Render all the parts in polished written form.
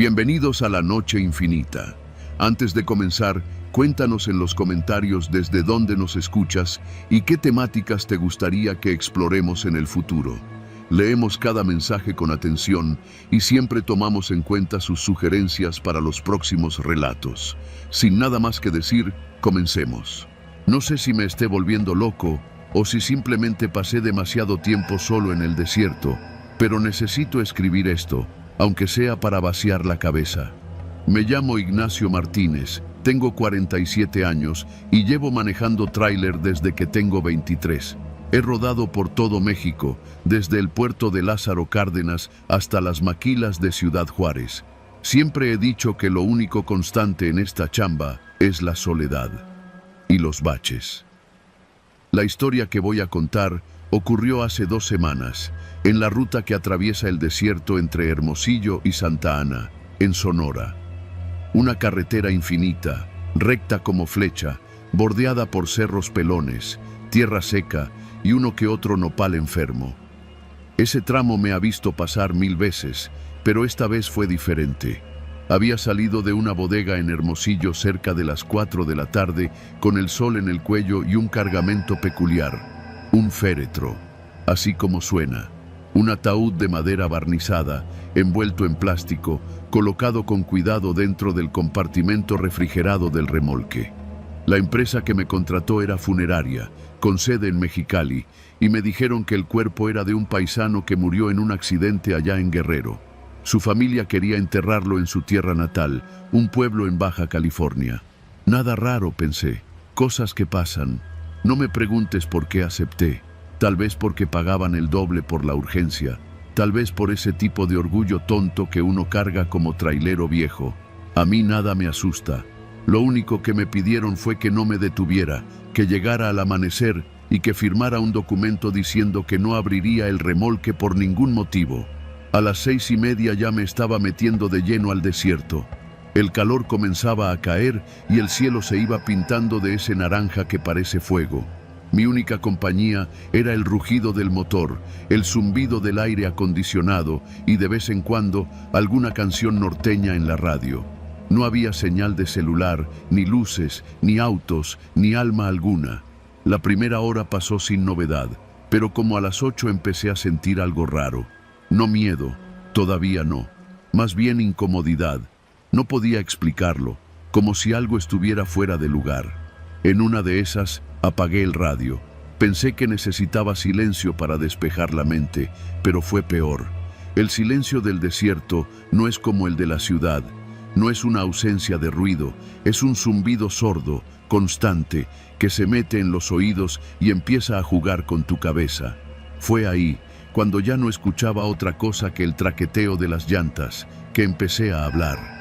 Bienvenidos a la Noche Infinita. Antes de comenzar, cuéntanos en los comentarios desde dónde nos escuchas y qué temáticas te gustaría que exploremos en el futuro. Leemos cada mensaje con atención y siempre tomamos en cuenta sus sugerencias para los próximos relatos. Sin nada más que decir, comencemos. No sé si me esté volviendo loco o si simplemente pasé demasiado tiempo solo en el desierto, pero necesito escribir esto, aunque sea para vaciar la cabeza. Me llamo Ignacio Martínez, tengo 47 años y llevo manejando tráiler desde que tengo 23. He rodado por todo México, desde el puerto de Lázaro Cárdenas hasta las maquilas de Ciudad Juárez. Siempre he dicho que lo único constante en esta chamba es la soledad y los baches. La historia que voy a contar ocurrió hace 2 semanas, en la ruta que atraviesa el desierto entre Hermosillo y Santa Ana, en Sonora. Una carretera infinita, recta como flecha, bordeada por cerros pelones, tierra seca y uno que otro nopal enfermo. Ese tramo me ha visto pasar 1000 veces, pero esta vez fue diferente. Había salido de una bodega en Hermosillo cerca de las 4 de la tarde, con el sol en el cuello y un cargamento peculiar. Un féretro, así como suena, un ataúd de madera barnizada, envuelto en plástico, colocado con cuidado dentro del compartimento refrigerado del remolque. La empresa que me contrató era funeraria, con sede en Mexicali, y me dijeron que el cuerpo era de un paisano que murió en un accidente allá en Guerrero. Su familia quería enterrarlo en su tierra natal, un pueblo en Baja California. Nada raro, pensé, cosas que pasan. No me preguntes por qué acepté, tal vez porque pagaban el doble por la urgencia, tal vez por ese tipo de orgullo tonto que uno carga como trailero viejo. A mí nada me asusta. Lo único que me pidieron fue que no me detuviera, que llegara al amanecer y que firmara un documento diciendo que no abriría el remolque por ningún motivo. A las 6:30 ya me estaba metiendo de lleno al desierto. El calor comenzaba a caer y el cielo se iba pintando de ese naranja que parece fuego. Mi única compañía era el rugido del motor, el zumbido del aire acondicionado y de vez en cuando alguna canción norteña en la radio. No había señal de celular, ni luces, ni autos, ni alma alguna. La primera hora pasó sin novedad, pero como a las 8 empecé a sentir algo raro. No miedo, todavía no, más bien incomodidad. No podía explicarlo, como si algo estuviera fuera de lugar. En una de esas, apagué el radio. Pensé que necesitaba silencio para despejar la mente, pero fue peor. El silencio del desierto no es como el de la ciudad. No es una ausencia de ruido, es un zumbido sordo, constante, que se mete en los oídos y empieza a jugar con tu cabeza. Fue ahí, cuando ya no escuchaba otra cosa que el traqueteo de las llantas, que empecé a hablar.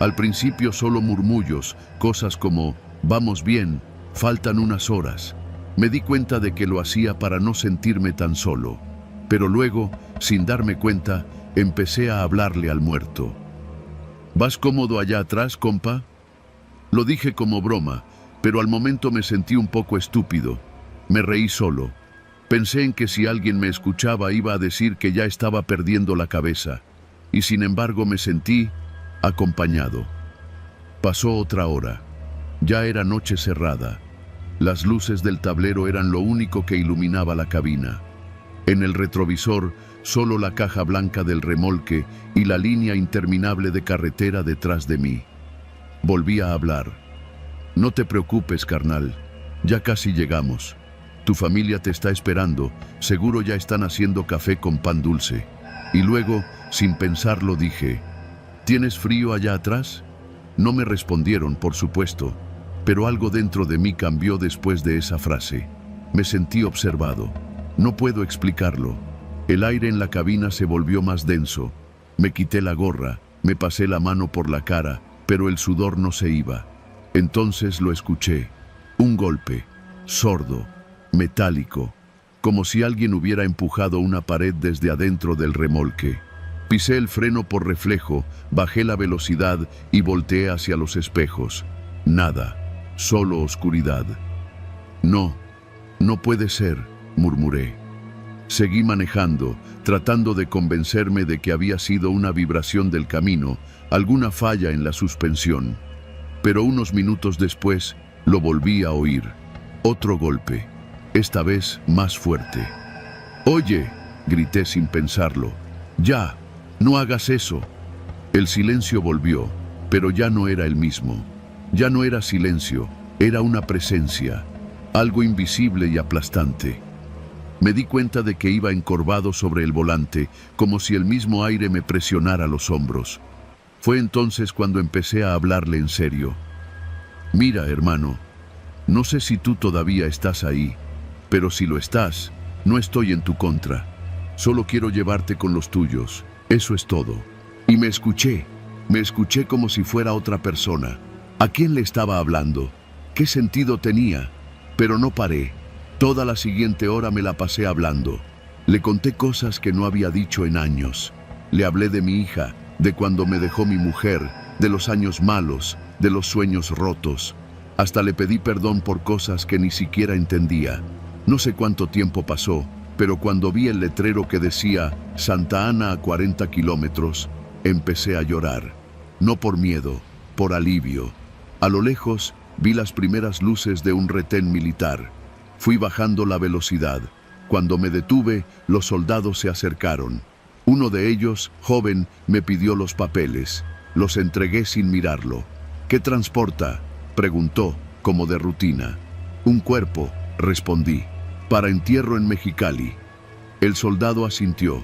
Al principio solo murmullos, cosas como, vamos bien, faltan unas horas. Me di cuenta de que lo hacía para no sentirme tan solo. Pero luego, sin darme cuenta, empecé a hablarle al muerto. ¿Vas cómodo allá atrás, compa? Lo dije como broma, pero al momento me sentí un poco estúpido. Me reí solo. Pensé en que si alguien me escuchaba iba a decir que ya estaba perdiendo la cabeza. Y sin embargo me sentí acompañado. Pasó otra hora. Ya era noche cerrada. Las luces del tablero eran lo único que iluminaba la cabina. En el retrovisor, solo la caja blanca del remolque y la línea interminable de carretera detrás de mí. Volví a hablar. No te preocupes, carnal. Ya casi llegamos. Tu familia te está esperando. Seguro ya están haciendo café con pan dulce. Y luego, sin pensarlo, dije, ¿tienes frío allá atrás? No me respondieron, por supuesto, pero algo dentro de mí cambió después de esa frase. Me sentí observado. No puedo explicarlo. El aire en la cabina se volvió más denso. Me quité la gorra, me pasé la mano por la cara, pero el sudor no se iba. Entonces lo escuché. Un golpe, sordo, metálico, como si alguien hubiera empujado una pared desde adentro del remolque. Pisé el freno por reflejo, bajé la velocidad y volteé hacia los espejos. Nada, solo oscuridad. No, no puede ser, murmuré. Seguí manejando, tratando de convencerme de que había sido una vibración del camino, alguna falla en la suspensión. Pero unos minutos después, lo volví a oír. Otro golpe, esta vez más fuerte. «Oye», grité sin pensarlo, «ya, no hagas eso». El silencio volvió, pero ya no era el mismo. Ya no era silencio, era una presencia, algo invisible y aplastante. Me di cuenta de que iba encorvado sobre el volante, como si el mismo aire me presionara los hombros. Fue entonces cuando empecé a hablarle en serio. «Mira, hermano, no sé si tú todavía estás ahí, pero si lo estás, no estoy en tu contra. Solo quiero llevarte con los tuyos, eso es todo». Y me escuché como si fuera otra persona. ¿A quién le estaba hablando? ¿Qué sentido tenía? Pero no paré. Toda la siguiente hora me la pasé hablando. Le conté cosas que no había dicho en años. Le hablé de mi hija, de cuando me dejó mi mujer, de los años malos, de los sueños rotos. Hasta le pedí perdón por cosas que ni siquiera entendía. No sé cuánto tiempo pasó, pero cuando vi el letrero que decía Santa Ana a 40 kilómetros, empecé a llorar. No por miedo, por alivio. A lo lejos vi las primeras luces de un retén militar. Fui bajando la velocidad. Cuando me detuve, los soldados se acercaron. Uno de ellos, joven, me pidió los papeles. Los entregué sin mirarlo. «¿Qué transporta?», preguntó, como de rutina. «Un cuerpo», respondí. «Para entierro en Mexicali». El soldado asintió.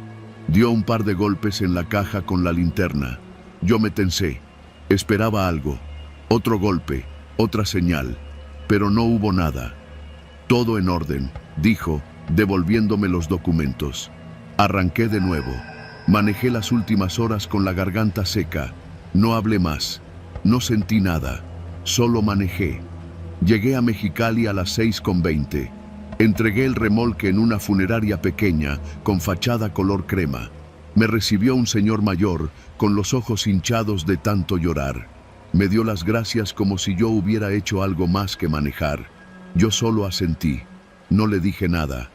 Dio un par de golpes en la caja con la linterna. Yo me tensé. Esperaba algo. Otro golpe, otra señal. Pero no hubo nada. «Todo en orden», dijo, devolviéndome los documentos. Arranqué de nuevo. Manejé las últimas horas con la garganta seca. No hablé más. No sentí nada. Solo manejé. Llegué a Mexicali a las 6:20. Entregué el remolque en una funeraria pequeña, con fachada color crema. Me recibió un señor mayor, con los ojos hinchados de tanto llorar. Me dio las gracias como si yo hubiera hecho algo más que manejar. Yo solo asentí. No le dije nada.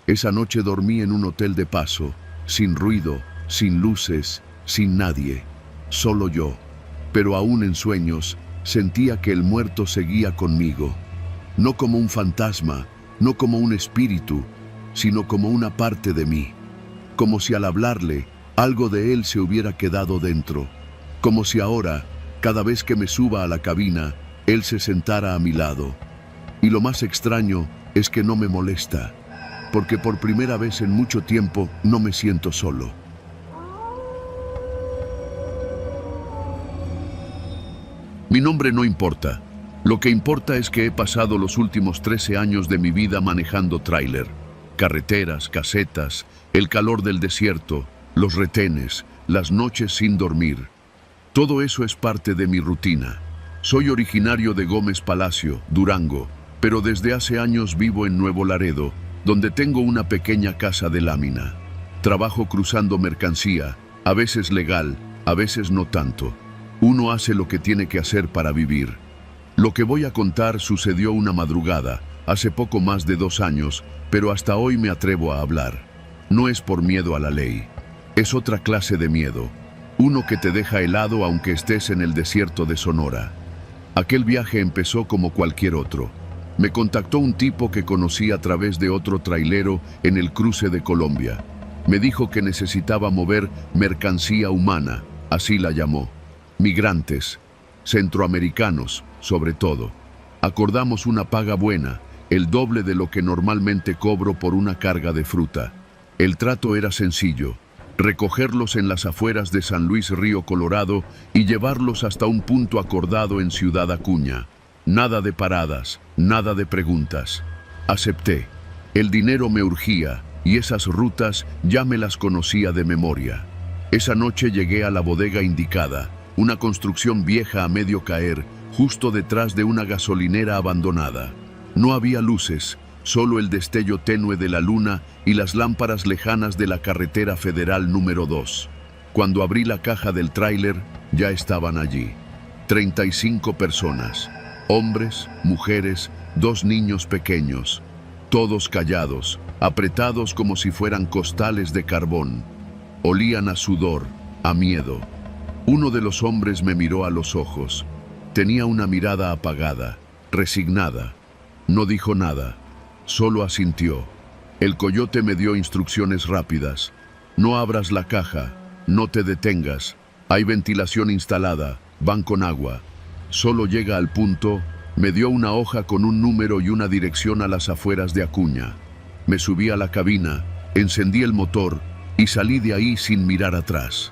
Esa noche dormí en un hotel de paso, sin ruido, sin luces, sin nadie. Solo yo. Pero aún en sueños, sentía que el muerto seguía conmigo. No como un fantasma, no como un espíritu, sino como una parte de mí. Como si al hablarle, algo de él se hubiera quedado dentro. Como si ahora, cada vez que me suba a la cabina, él se sentara a mi lado. Y lo más extraño es que no me molesta, porque por primera vez en mucho tiempo no me siento solo. Mi nombre no importa. Lo que importa es que he pasado los últimos 13 años de mi vida manejando tráiler. Carreteras, casetas, el calor del desierto, los retenes, las noches sin dormir. Todo eso es parte de mi rutina. Soy originario de Gómez Palacio, Durango, pero desde hace años vivo en Nuevo Laredo, donde tengo una pequeña casa de lámina. Trabajo cruzando mercancía, a veces legal, a veces no tanto. Uno hace lo que tiene que hacer para vivir. Lo que voy a contar sucedió una madrugada, hace poco más de 2 años, pero hasta hoy me atrevo a hablar. No es por miedo a la ley. Es otra clase de miedo. Uno que te deja helado aunque estés en el desierto de Sonora. Aquel viaje empezó como cualquier otro. Me contactó un tipo que conocí a través de otro trailero en el cruce de Colombia. Me dijo que necesitaba mover mercancía humana, así la llamó. Migrantes, centroamericanos, sobre todo. Acordamos una paga buena, el doble de lo que normalmente cobro por una carga de fruta. El trato era sencillo: recogerlos en las afueras de San Luis Río Colorado y llevarlos hasta un punto acordado en Ciudad Acuña. Nada de paradas, nada de preguntas. Acepté. El dinero me urgía y esas rutas ya me las conocía de memoria. Esa noche llegué a la bodega indicada, una construcción vieja a medio caer, justo detrás de una gasolinera abandonada. No había luces, solo el destello tenue de la luna y las lámparas lejanas de la carretera federal número 2. Cuando abrí la caja del tráiler, ya estaban allí. 35 personas. Hombres, mujeres, 2 niños pequeños. Todos callados, apretados como si fueran costales de carbón. Olían a sudor, a miedo. Uno de los hombres me miró a los ojos. Tenía una mirada apagada, resignada. No dijo nada, solo asintió. El coyote me dio instrucciones rápidas. No abras la caja, no te detengas. Hay ventilación instalada, van con agua. Solo llega al punto. Me dio una hoja con un número y una dirección a las afueras de Acuña. Me subí a la cabina, encendí el motor y salí de ahí sin mirar atrás.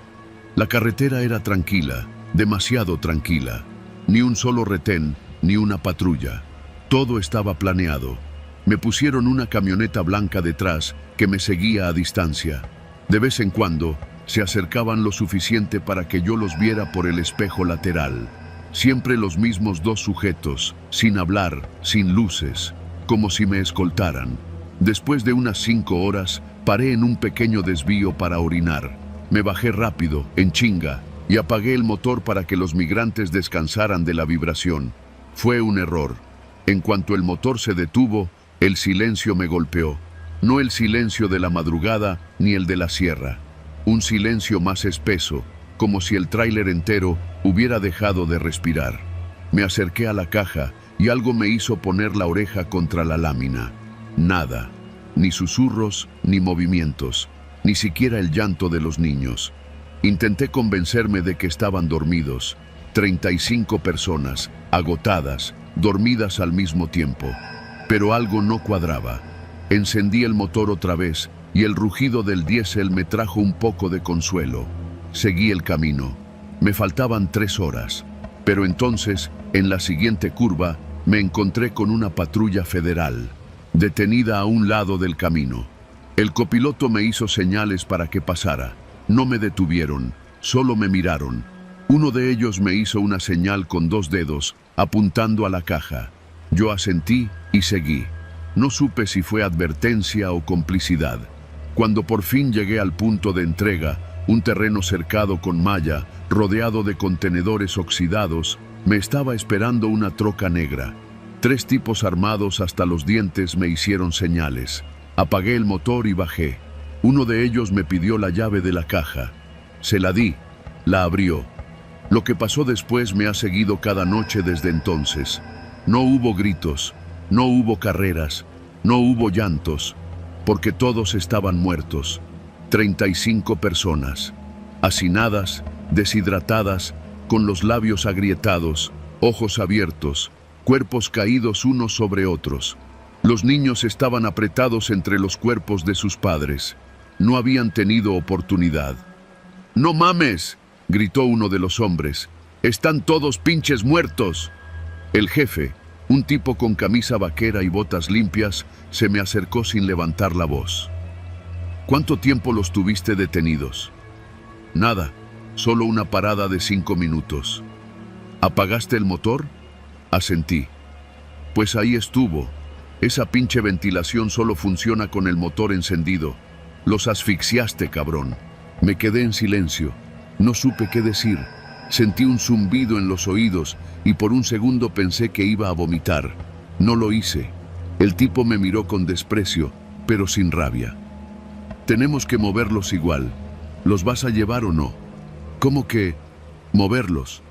La carretera era tranquila, demasiado tranquila. Ni un solo retén, ni una patrulla. Todo estaba planeado. Me pusieron una camioneta blanca detrás que me seguía a distancia. De vez en cuando, se acercaban lo suficiente para que yo los viera por el espejo lateral. Siempre los mismos dos sujetos, sin hablar, sin luces, como si me escoltaran. Después de unas 5 horas, paré en un pequeño desvío para orinar. Me bajé rápido, en chinga, y apagué el motor para que los migrantes descansaran de la vibración. Fue un error. En cuanto el motor se detuvo, el silencio me golpeó. No el silencio de la madrugada ni el de la sierra. Un silencio más espeso, como si el tráiler entero hubiera dejado de respirar. Me acerqué a la caja y algo me hizo poner la oreja contra la lámina. Nada, ni susurros, ni movimientos, ni siquiera el llanto de los niños. Intenté convencerme de que estaban dormidos. 35 personas, agotadas, dormidas al mismo tiempo. Pero algo no cuadraba. Encendí el motor otra vez y el rugido del diésel me trajo un poco de consuelo. Seguí el camino. Me faltaban 3 horas. Pero entonces, en la siguiente curva, me encontré con una patrulla federal, detenida a un lado del camino. El copiloto me hizo señales para que pasara. No me detuvieron, solo me miraron. Uno de ellos me hizo una señal con 2 dedos, apuntando a la caja. Yo asentí y seguí. No supe si fue advertencia o complicidad. Cuando por fin llegué al punto de entrega, un terreno cercado con malla, rodeado de contenedores oxidados, me estaba esperando una troca negra. 3 tipos armados hasta los dientes me hicieron señales. Apagué el motor y bajé. Uno de ellos me pidió la llave de la caja. Se la di. La abrió. Lo que pasó después me ha seguido cada noche desde entonces. No hubo gritos, no hubo carreras, no hubo llantos, porque todos estaban muertos. 35 personas, hacinadas, deshidratadas, con los labios agrietados, ojos abiertos, cuerpos caídos unos sobre otros. Los niños estaban apretados entre los cuerpos de sus padres. No habían tenido oportunidad. ¡No mames!, gritó uno de los hombres. ¡Están todos pinches muertos! El jefe, un tipo con camisa vaquera y botas limpias, se me acercó sin levantar la voz. ¿Cuánto tiempo los tuviste detenidos? Nada, solo una parada de 5 minutos. ¿Apagaste el motor? Asentí. Pues ahí estuvo. Esa pinche ventilación solo funciona con el motor encendido. Los asfixiaste, cabrón. Me quedé en silencio. No supe qué decir. Sentí un zumbido en los oídos y por un segundo pensé que iba a vomitar. No lo hice. El tipo me miró con desprecio, pero sin rabia. Tenemos que moverlos igual. ¿Los vas a llevar o no? ¿Cómo que moverlos?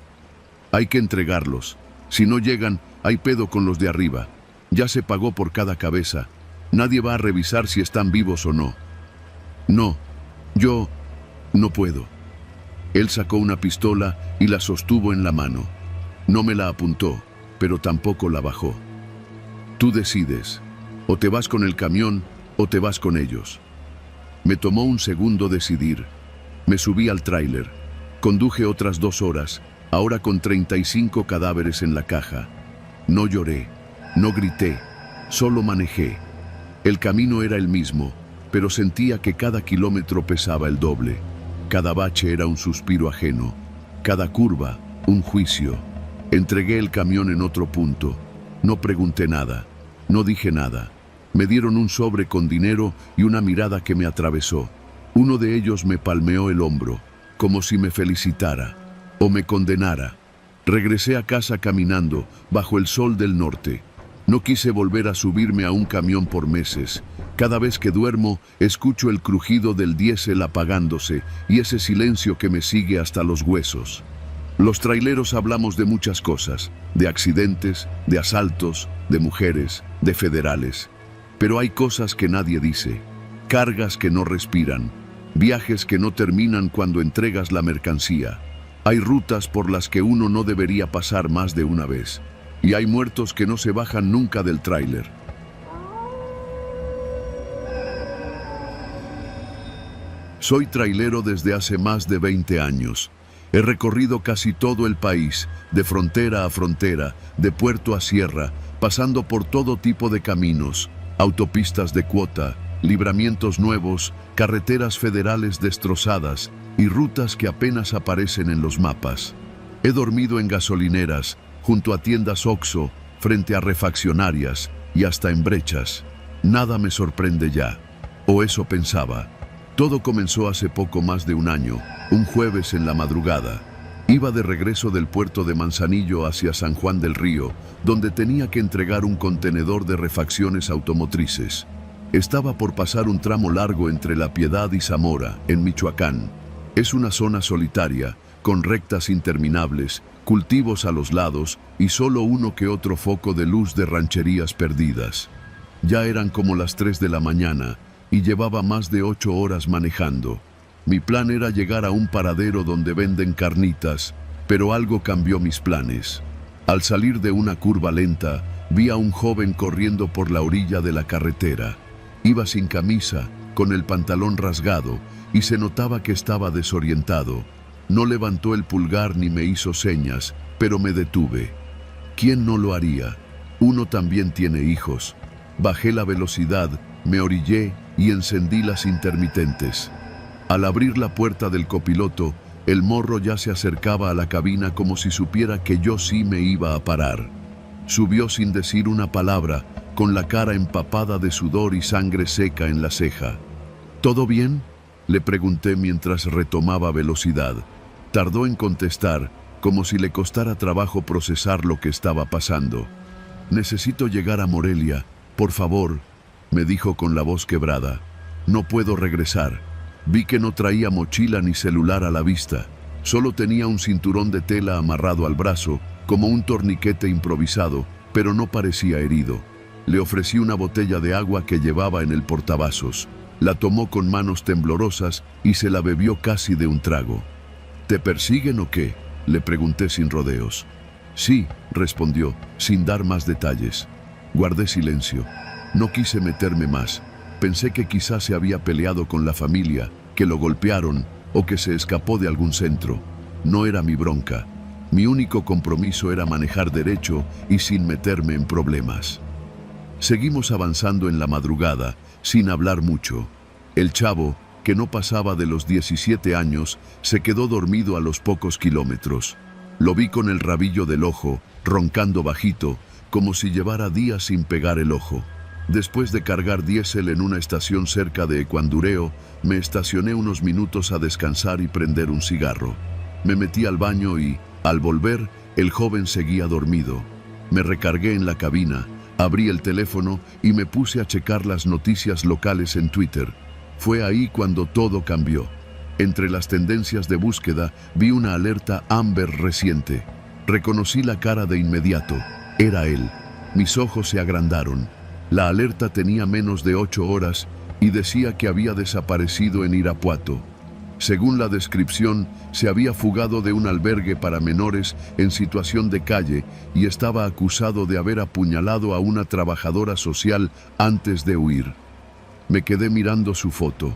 Hay que entregarlos. Si no llegan, hay pedo con los de arriba. Ya se pagó por cada cabeza. Nadie va a revisar si están vivos o no. No, yo no puedo. Él sacó una pistola y la sostuvo en la mano. No me la apuntó, pero tampoco la bajó. Tú decides. O te vas con el camión o te vas con ellos. Me tomó un segundo decidir. Me subí al tráiler. Conduje otras 2 horas, ahora con 35 cadáveres en la caja. No lloré, no grité, solo manejé. El camino era el mismo, pero sentía que cada kilómetro pesaba el doble. Cada bache era un suspiro ajeno, cada curva, un juicio. Entregué el camión en otro punto. No pregunté nada, no dije nada. Me dieron un sobre con dinero y una mirada que me atravesó. Uno de ellos me palmeó el hombro, como si me felicitara o me condenara. Regresé a casa caminando, bajo el sol del norte. No quise volver a subirme a un camión por meses. Cada vez que duermo, escucho el crujido del diésel apagándose y ese silencio que me sigue hasta los huesos. Los traileros hablamos de muchas cosas, de accidentes, de asaltos, de mujeres, de federales. Pero hay cosas que nadie dice, cargas que no respiran, viajes que no terminan cuando entregas la mercancía. Hay rutas por las que uno no debería pasar más de una vez. Y hay muertos que no se bajan nunca del tráiler. Soy trailero desde hace más de 20 años. He recorrido casi todo el país, de frontera a frontera, de puerto a sierra, pasando por todo tipo de caminos, autopistas de cuota, libramientos nuevos, carreteras federales destrozadas y rutas que apenas aparecen en los mapas. He dormido en gasolineras, junto a tiendas Oxxo, frente a refaccionarias y hasta en brechas. Nada me sorprende ya, o eso pensaba. Todo comenzó hace poco más de un año, un jueves en la madrugada. Iba de regreso del puerto de Manzanillo hacia San Juan del Río, donde tenía que entregar un contenedor de refacciones automotrices. Estaba por pasar un tramo largo entre La Piedad y Zamora, en Michoacán. Es una zona solitaria, con rectas interminables, cultivos a los lados y solo uno que otro foco de luz de rancherías perdidas. Ya eran como las 3 de la mañana y llevaba más de 8 horas manejando. Mi plan era llegar a un paradero donde venden carnitas, pero algo cambió mis planes. Al salir de una curva lenta, vi a un joven corriendo por la orilla de la carretera. Iba sin camisa, con el pantalón rasgado, y se notaba que estaba desorientado. No levantó el pulgar ni me hizo señas, pero me detuve. ¿Quién no lo haría? Uno también tiene hijos. Bajé la velocidad, me orillé y encendí las intermitentes. Al abrir la puerta del copiloto, el morro ya se acercaba a la cabina como si supiera que yo sí me iba a parar. Subió sin decir una palabra, con la cara empapada de sudor y sangre seca en la ceja. ¿Todo bien?, le pregunté mientras retomaba velocidad. Tardó en contestar, como si le costara trabajo procesar lo que estaba pasando. «Necesito llegar a Morelia, por favor», me dijo con la voz quebrada. «No puedo regresar». Vi que no traía mochila ni celular a la vista. Solo tenía un cinturón de tela amarrado al brazo, como un torniquete improvisado, pero no parecía herido. Le ofrecí una botella de agua que llevaba en el portavasos. La tomó con manos temblorosas y se la bebió casi de un trago. «¿Te persiguen o qué?», le pregunté sin rodeos. «Sí», respondió, sin dar más detalles. Guardé silencio. No quise meterme más. Pensé que quizás se había peleado con la familia, que lo golpearon o que se escapó de algún centro. No era mi bronca. Mi único compromiso era manejar derecho y sin meterme en problemas. Seguimos avanzando en la madrugada, sin hablar mucho. El chavo, que no pasaba de los 17 años, se quedó dormido a los pocos kilómetros. Lo vi con el rabillo del ojo, roncando bajito, como si llevara días sin pegar el ojo. Después de cargar diésel en una estación cerca de Ecuandureo, me estacioné unos minutos a descansar y prender un cigarro. Me metí al baño y, al volver, el joven seguía dormido. Me recargué en la cabina, abrí el teléfono y me puse a checar las noticias locales en Twitter. Fue ahí cuando todo cambió. Entre las tendencias de búsqueda vi una alerta Amber reciente. Reconocí la cara de inmediato. Era él. Mis ojos se agrandaron. La alerta tenía menos de 8 horas y decía que había desaparecido en Irapuato. Según la descripción, se había fugado de un albergue para menores en situación de calle y estaba acusado de haber apuñalado a una trabajadora social antes de huir. Me quedé mirando su foto.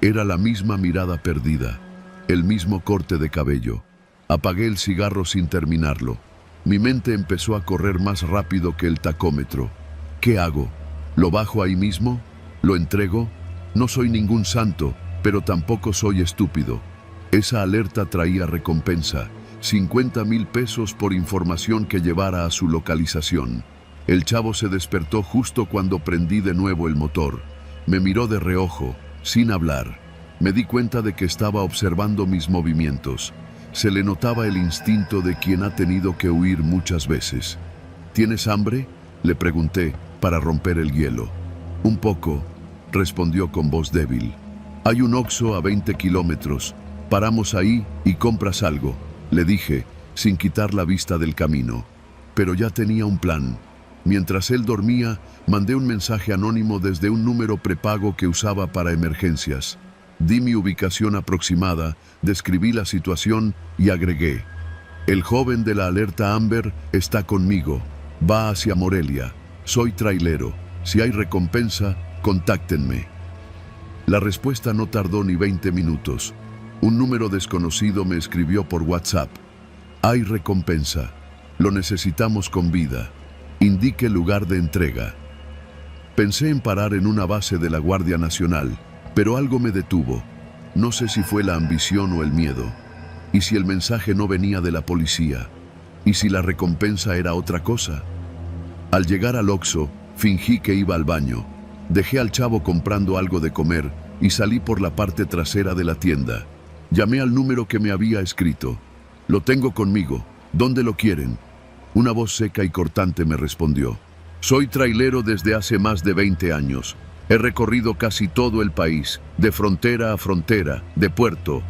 Era la misma mirada perdida, el mismo corte de cabello. Apagué el cigarro sin terminarlo. Mi mente empezó a correr más rápido que el tacómetro. ¿Qué hago? ¿Lo bajo ahí mismo? ¿Lo entrego? No soy ningún santo, pero tampoco soy estúpido. Esa alerta traía recompensa, 50,000 pesos por información que llevara a su localización. El chavo se despertó justo cuando prendí de nuevo el motor. Me miró de reojo, sin hablar. Me di cuenta de que estaba observando mis movimientos. Se le notaba el instinto de quien ha tenido que huir muchas veces. ¿Tienes hambre?, Le pregunté, para romper el hielo. Un poco, respondió con voz débil. Hay un Oxxo a 20 kilómetros. Paramos ahí y compras algo, le dije, sin quitar la vista del camino. Pero ya tenía un plan. Mientras él dormía, mandé un mensaje anónimo desde un número prepago que usaba para emergencias. Di mi ubicación aproximada, describí la situación y agregué: el joven de la alerta Amber está conmigo. Va hacia Morelia. Soy trailero. Si hay recompensa, contáctenme. La respuesta no tardó ni 20 minutos. Un número desconocido me escribió por WhatsApp. Hay recompensa. Lo necesitamos con vida. Indique el lugar de entrega. Pensé en parar en una base de la Guardia Nacional, pero algo me detuvo. No sé si fue la ambición o el miedo. ¿Y si el mensaje no venía de la policía? ¿Y si la recompensa era otra cosa? Al llegar al Oxxo, fingí que iba al baño. Dejé al chavo comprando algo de comer y salí por la parte trasera de la tienda. Llamé al número que me había escrito. Lo tengo conmigo. ¿Dónde lo quieren? Una voz seca y cortante me respondió. Soy trailero desde hace más de 20 años. He recorrido casi todo el país, de frontera a frontera, de puerto.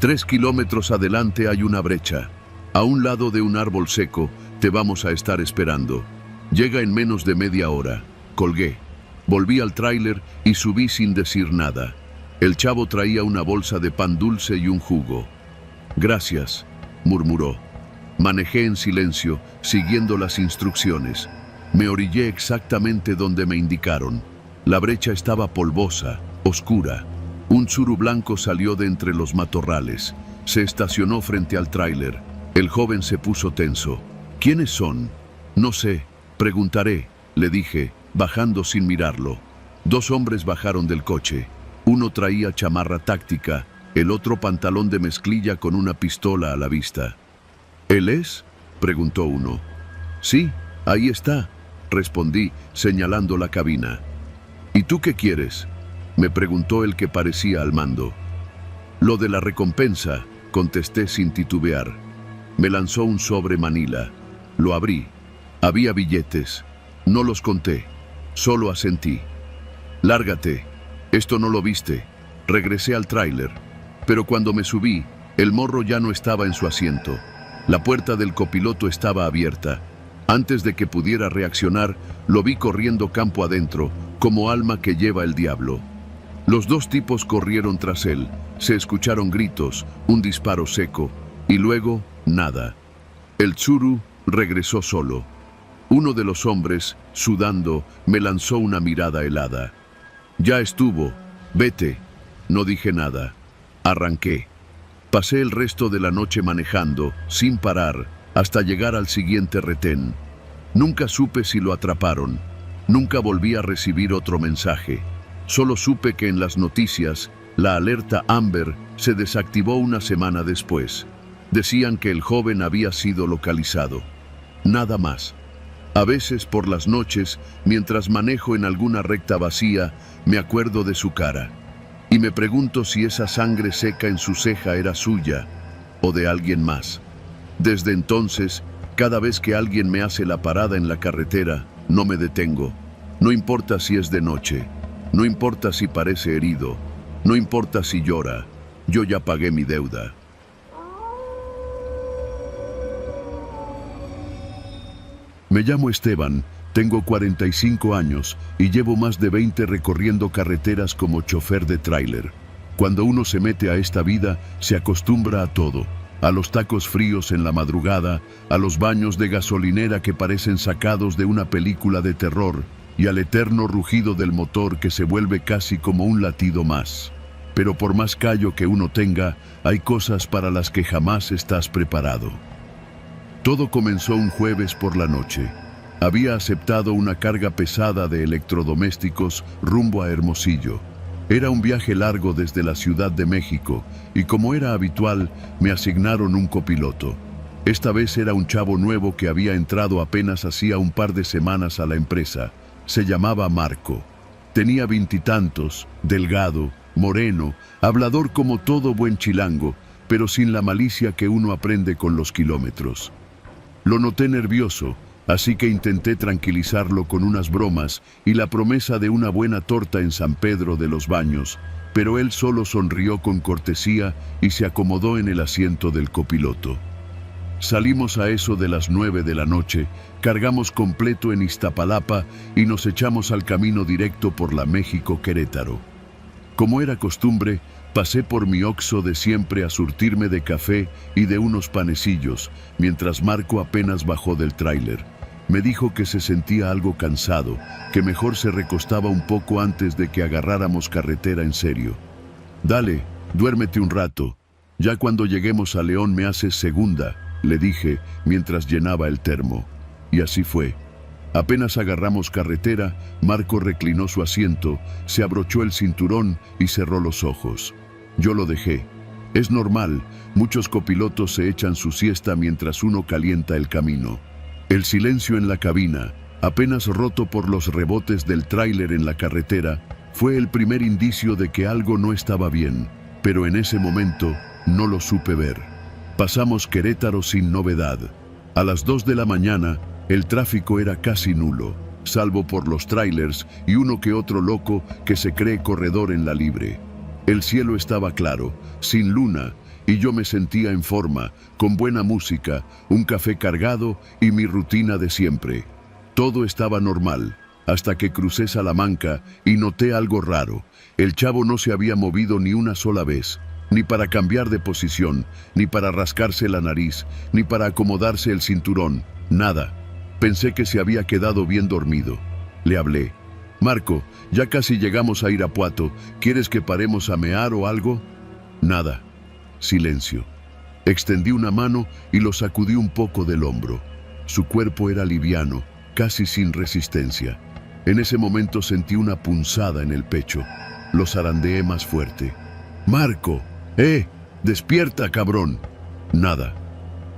3 kilómetros adelante hay una brecha. A un lado de un árbol seco, te vamos a estar esperando. Llega en menos de media hora. Colgué. Volví al tráiler y subí sin decir nada. El chavo traía una bolsa de pan dulce y un jugo. Gracias, murmuró. Manejé en silencio, siguiendo las instrucciones. Me orillé exactamente donde me indicaron. La brecha estaba polvosa, oscura. Un tsuru blanco salió de entre los matorrales. Se estacionó frente al tráiler. El joven se puso tenso. ¿Quiénes son? No sé, preguntaré, le dije, bajando sin mirarlo. 2 hombres bajaron del coche. Uno traía chamarra táctica, el otro pantalón de mezclilla con una pistola a la vista. ¿Él es?, preguntó uno. Sí, ahí está, respondí, señalando la cabina. ¿Y tú qué quieres?, me preguntó el que parecía al mando. Lo de la recompensa, contesté sin titubear. Me lanzó un sobre manila. Lo abrí. Había billetes. No los conté. Solo asentí. Lárgate. Esto no lo viste. Regresé al tráiler. Pero cuando me subí, el morro ya no estaba en su asiento. La puerta del copiloto estaba abierta. Antes de que pudiera reaccionar, lo vi corriendo campo adentro, como alma que lleva el diablo. Los 2 tipos corrieron tras él. Se escucharon gritos, un disparo seco, y luego, nada. El tsuru regresó solo. Uno de los hombres, sudando, me lanzó una mirada helada. Ya estuvo. Vete. No dije nada. Arranqué. Pasé el resto de la noche manejando, sin parar, hasta llegar al siguiente retén. Nunca supe si lo atraparon. Nunca volví a recibir otro mensaje. Solo supe que en las noticias, la alerta Amber se desactivó una semana después. Decían que el joven había sido localizado. Nada más. A veces por las noches, mientras manejo en alguna recta vacía, me acuerdo de su cara. Y me pregunto si esa sangre seca en su ceja era suya o de alguien más. Desde entonces, cada vez que alguien me hace la parada en la carretera, no me detengo. No importa si es de noche, no importa si parece herido, no importa si llora, yo ya pagué mi deuda. Me llamo Esteban, tengo 45 años y llevo más de 20 recorriendo carreteras como chofer de tráiler. Cuando uno se mete a esta vida, se acostumbra a todo. A los tacos fríos en la madrugada, a los baños de gasolinera que parecen sacados de una película de terror y al eterno rugido del motor que se vuelve casi como un latido más. Pero por más callo que uno tenga, hay cosas para las que jamás estás preparado. Todo comenzó un jueves por la noche. Había aceptado una carga pesada de electrodomésticos rumbo a Hermosillo. Era un viaje largo desde la Ciudad de México y como era habitual, me asignaron un copiloto. Esta vez era un chavo nuevo que había entrado apenas hacía un par de semanas a la empresa. Se llamaba Marco. Tenía 20 y tantos, delgado, moreno, hablador como todo buen chilango, pero sin la malicia que uno aprende con los kilómetros. Lo noté nervioso, Así que intenté tranquilizarlo con unas bromas y la promesa de una buena torta en San Pedro de los Baños, pero él solo sonrió con cortesía y se acomodó en el asiento del copiloto. Salimos a eso de las 9 de la noche, cargamos completo en Iztapalapa y nos echamos al camino directo por la México-Querétaro. Como era costumbre, pasé por mi Oxxo de siempre a surtirme de café y de unos panecillos, mientras Marco apenas bajó del tráiler. Me dijo que se sentía algo cansado, que mejor se recostaba un poco antes de que agarráramos carretera en serio. Dale, duérmete un rato. Ya cuando lleguemos a León me haces segunda, le dije mientras llenaba el termo. Y así fue. Apenas agarramos carretera, Marco reclinó su asiento, se abrochó el cinturón y cerró los ojos. Yo lo dejé. Es normal, muchos copilotos se echan su siesta mientras uno calienta el camino. El silencio en la cabina, apenas roto por los rebotes del tráiler en la carretera, fue el primer indicio de que algo no estaba bien, pero en ese momento no lo supe ver. Pasamos Querétaro sin novedad. A las 2 de la mañana, el tráfico era casi nulo, salvo por los tráilers y uno que otro loco que se cree corredor en la libre. El cielo estaba claro, sin luna, y yo me sentía en forma, con buena música, un café cargado y mi rutina de siempre. Todo estaba normal, hasta que crucé Salamanca y noté algo raro. El chavo no se había movido ni una sola vez, ni para cambiar de posición, ni para rascarse la nariz, ni para acomodarse el cinturón, nada. Pensé que se había quedado bien dormido. Le hablé. Marco, ya casi llegamos a Irapuato, ¿quieres que paremos a mear o algo? Nada. Silencio. Extendí una mano y lo sacudí un poco del hombro. Su cuerpo era liviano, casi sin resistencia. En ese momento sentí una punzada en el pecho. Lo zarandeé más fuerte. ¡Marco! ¡Despierta, cabrón! Nada.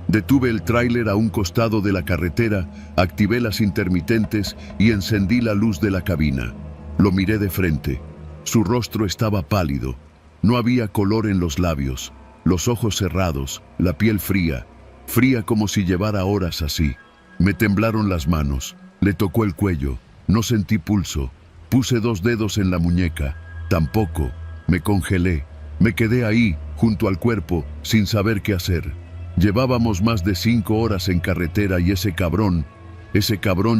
Detuve el tráiler a un costado de la carretera, activé las intermitentes y encendí la luz de la cabina. Lo miré de frente. Su rostro estaba pálido. No había color en los labios. Los ojos cerrados, la piel fría, fría como si llevara horas así. Me temblaron las manos, le tocó el cuello, no sentí pulso, puse 2 dedos en la muñeca, tampoco, me congelé, me quedé ahí, junto al cuerpo, sin saber qué hacer. Llevábamos más de 5 horas en carretera y ese cabrón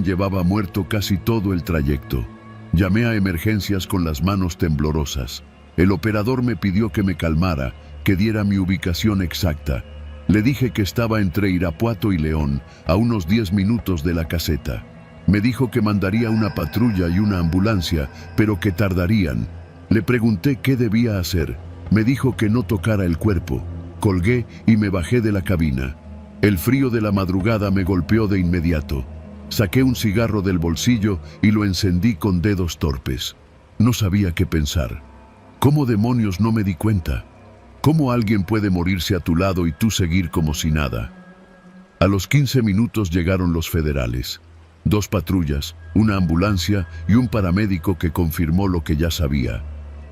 llevaba muerto casi todo el trayecto. Llamé a emergencias con las manos temblorosas. El operador me pidió que me calmara, que diera mi ubicación exacta. Le dije que estaba entre Irapuato y León, a unos 10 minutos de la caseta. Me dijo que mandaría una patrulla y una ambulancia, pero que tardarían. Le pregunté qué debía hacer. Me dijo que no tocara el cuerpo. Colgué y me bajé de la cabina. El frío de la madrugada me golpeó de inmediato. Saqué un cigarro del bolsillo y lo encendí con dedos torpes. No sabía qué pensar. ¿Cómo demonios no me di cuenta? ¿Cómo alguien puede morirse a tu lado y tú seguir como si nada? A los 15 minutos llegaron los federales. 2 patrullas, una ambulancia y un paramédico que confirmó lo que ya sabía.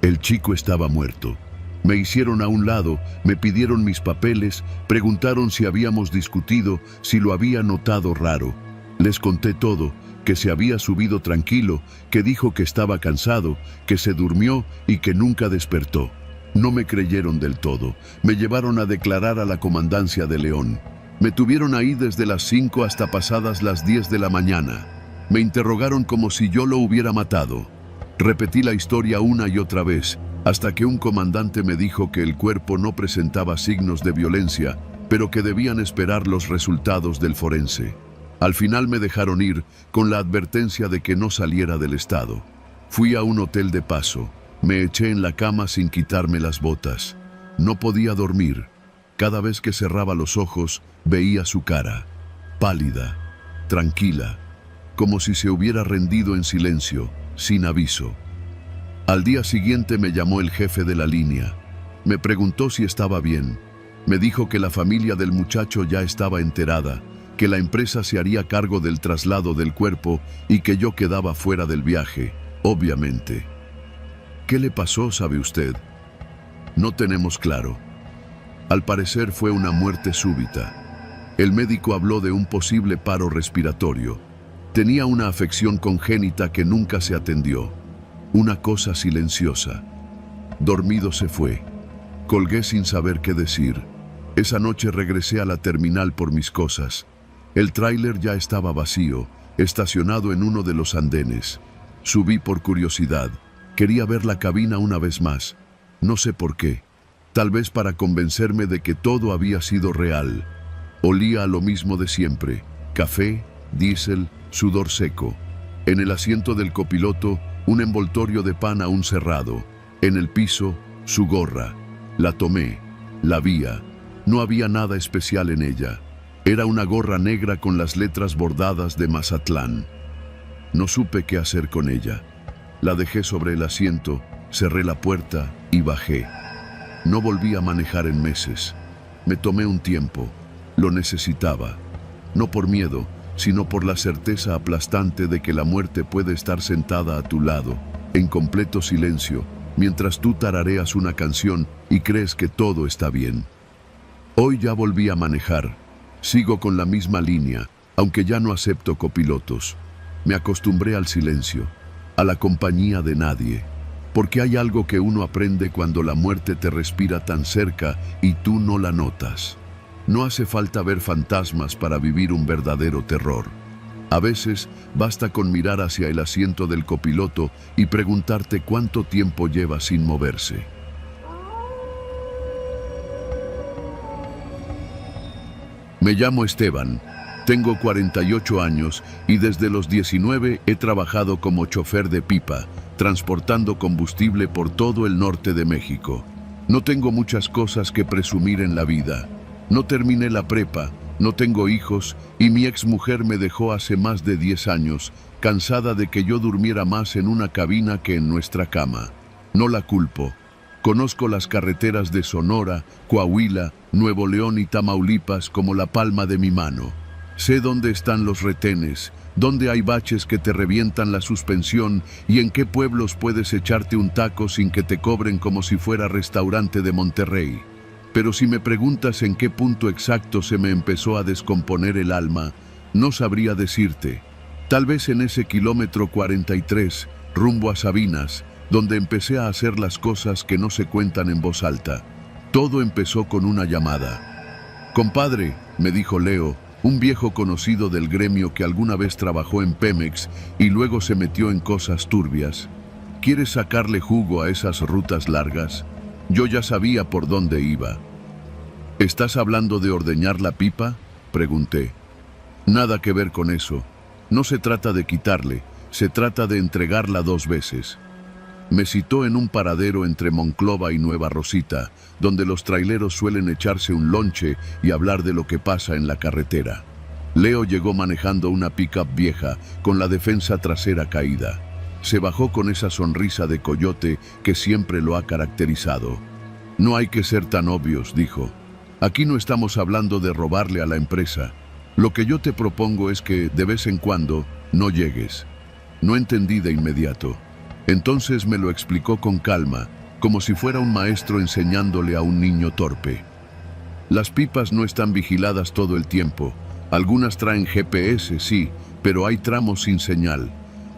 El chico estaba muerto. Me hicieron a un lado, me pidieron mis papeles, preguntaron si habíamos discutido, si lo había notado raro. Les conté todo, que se había subido tranquilo, que dijo que estaba cansado, que se durmió y que nunca despertó. No me creyeron del todo. Me llevaron a declarar a la comandancia de León. Me tuvieron ahí desde las 5 hasta pasadas las 10 de la mañana. Me interrogaron como si yo lo hubiera matado. Repetí la historia una y otra vez, hasta que un comandante me dijo que el cuerpo no presentaba signos de violencia, pero que debían esperar los resultados del forense. Al final me dejaron ir, con la advertencia de que no saliera del estado. Fui a un hotel de paso. Me eché en la cama sin quitarme las botas. No podía dormir. Cada vez que cerraba los ojos, veía su cara, pálida, tranquila, como si se hubiera rendido en silencio, sin aviso. Al día siguiente me llamó el jefe de la línea. Me preguntó si estaba bien. Me dijo que la familia del muchacho ya estaba enterada, que la empresa se haría cargo del traslado del cuerpo y que yo quedaba fuera del viaje, obviamente. ¿Qué le pasó, sabe usted? No tenemos claro. Al parecer fue una muerte súbita. El médico habló de un posible paro respiratorio. Tenía una afección congénita que nunca se atendió. Una cosa silenciosa. Dormido se fue. Colgué sin saber qué decir. Esa noche regresé a la terminal por mis cosas. El tráiler ya estaba vacío, estacionado en uno de los andenes. Subí por curiosidad. Quería ver la cabina una vez más. No sé por qué. Tal vez para convencerme de que todo había sido real. Olía a lo mismo de siempre. Café, diésel, sudor seco. En el asiento del copiloto, un envoltorio de pan aún cerrado. En el piso, su gorra. La tomé. La vi. No había nada especial en ella. Era una gorra negra con las letras bordadas de Mazatlán. No supe qué hacer con ella. La dejé sobre el asiento, cerré la puerta y bajé. No volví a manejar en meses. Me tomé un tiempo. Lo necesitaba. No por miedo, sino por la certeza aplastante de que la muerte puede estar sentada a tu lado, en completo silencio, mientras tú tarareas una canción y crees que todo está bien. Hoy ya volví a manejar. Sigo con la misma línea, aunque ya no acepto copilotos. Me acostumbré al silencio, a la compañía de nadie, porque hay algo que uno aprende cuando la muerte te respira tan cerca y tú no la notas. No hace falta ver fantasmas para vivir un verdadero terror. A veces basta con mirar hacia el asiento del copiloto y preguntarte cuánto tiempo lleva sin moverse. Me llamo Esteban, tengo 48 años y desde los 19 he trabajado como chofer de pipa, transportando combustible por todo el norte de México. No tengo muchas cosas que presumir en la vida. No terminé la prepa, no tengo hijos y mi exmujer me dejó hace más de 10 años, cansada de que yo durmiera más en una cabina que en nuestra cama. No la culpo. Conozco las carreteras de Sonora, Coahuila, Nuevo León y Tamaulipas como la palma de mi mano. Sé dónde están los retenes, dónde hay baches que te revientan la suspensión y en qué pueblos puedes echarte un taco sin que te cobren como si fuera restaurante de Monterrey. Pero si me preguntas en qué punto exacto se me empezó a descomponer el alma, no sabría decirte. Tal vez en ese kilómetro 43, rumbo a Sabinas, donde empecé a hacer las cosas que no se cuentan en voz alta. Todo empezó con una llamada. «Compadre», me dijo Leo, un viejo conocido del gremio que alguna vez trabajó en Pemex y luego se metió en cosas turbias. ¿Quieres sacarle jugo a esas rutas largas? Yo ya sabía por dónde iba. ¿Estás hablando de ordeñar la pipa?, pregunté. Nada que ver con eso. No se trata de quitarle, se trata de entregarla 2 veces. Me citó en un paradero entre Monclova y Nueva Rosita, donde los traileros suelen echarse un lonche y hablar de lo que pasa en la carretera. Leo llegó manejando una pickup vieja, con la defensa trasera caída. Se bajó con esa sonrisa de coyote que siempre lo ha caracterizado. «No hay que ser tan obvios», dijo. «Aquí no estamos hablando de robarle a la empresa. Lo que yo te propongo es que, de vez en cuando, no llegues». No entendí de inmediato. Entonces me lo explicó con calma, como si fuera un maestro enseñándole a un niño torpe. Las pipas no están vigiladas todo el tiempo. Algunas traen GPS, sí, pero hay tramos sin señal.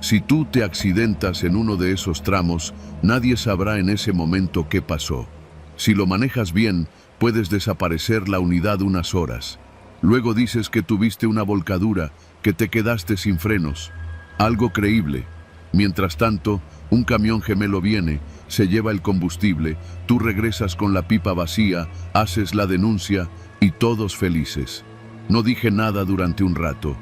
Si tú te accidentas en uno de esos tramos, nadie sabrá en ese momento qué pasó. Si lo manejas bien, puedes desaparecer la unidad unas horas. Luego dices que tuviste una volcadura, que te quedaste sin frenos. Algo creíble. Mientras tanto, un camión gemelo viene, se lleva el combustible, tú regresas con la pipa vacía, haces la denuncia y todos felices. No dije nada durante un rato.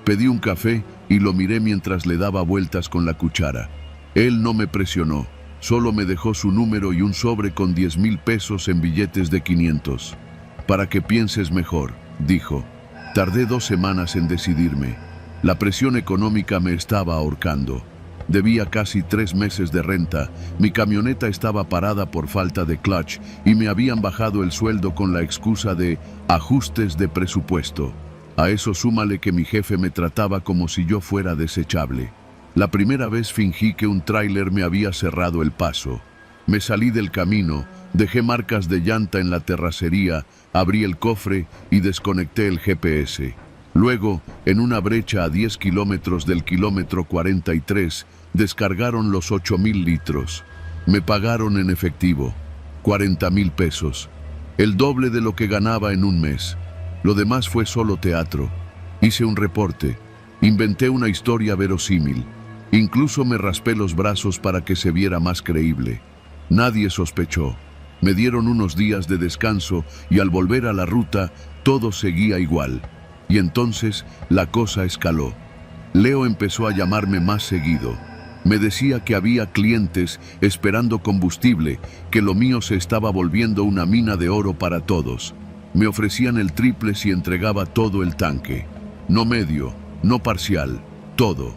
Pedí un café y lo miré mientras le daba vueltas con la cuchara. Él no me presionó, solo me dejó su número y un sobre con 10,000 pesos en billetes de 500. «Para que pienses mejor», dijo. Tardé 2 semanas en decidirme. La presión económica me estaba ahorcando. Debía casi 3 meses de renta, mi camioneta estaba parada por falta de clutch y me habían bajado el sueldo con la excusa de ajustes de presupuesto. A eso súmale que mi jefe me trataba como si yo fuera desechable. La primera vez fingí que un tráiler me había cerrado el paso. Me salí del camino, Dejé marcas de llanta en la terracería, abrí el cofre y desconecté el GPS. Luego, en una brecha a 10 kilómetros del kilómetro 43, descargaron los 8.000 litros. Me pagaron en efectivo, 40.000 pesos, el doble de lo que ganaba en un mes. Lo demás fue solo teatro. Hice un reporte, inventé una historia verosímil. Incluso me raspé los brazos para que se viera más creíble. Nadie sospechó. Me dieron unos días de descanso y al volver a la ruta, todo seguía igual. Y entonces la cosa escaló. Leo empezó a llamarme más seguido. Me decía que había clientes esperando combustible, que lo mío se estaba volviendo una mina de oro para todos. Me ofrecían el triple si entregaba todo el tanque. No medio, no parcial, todo.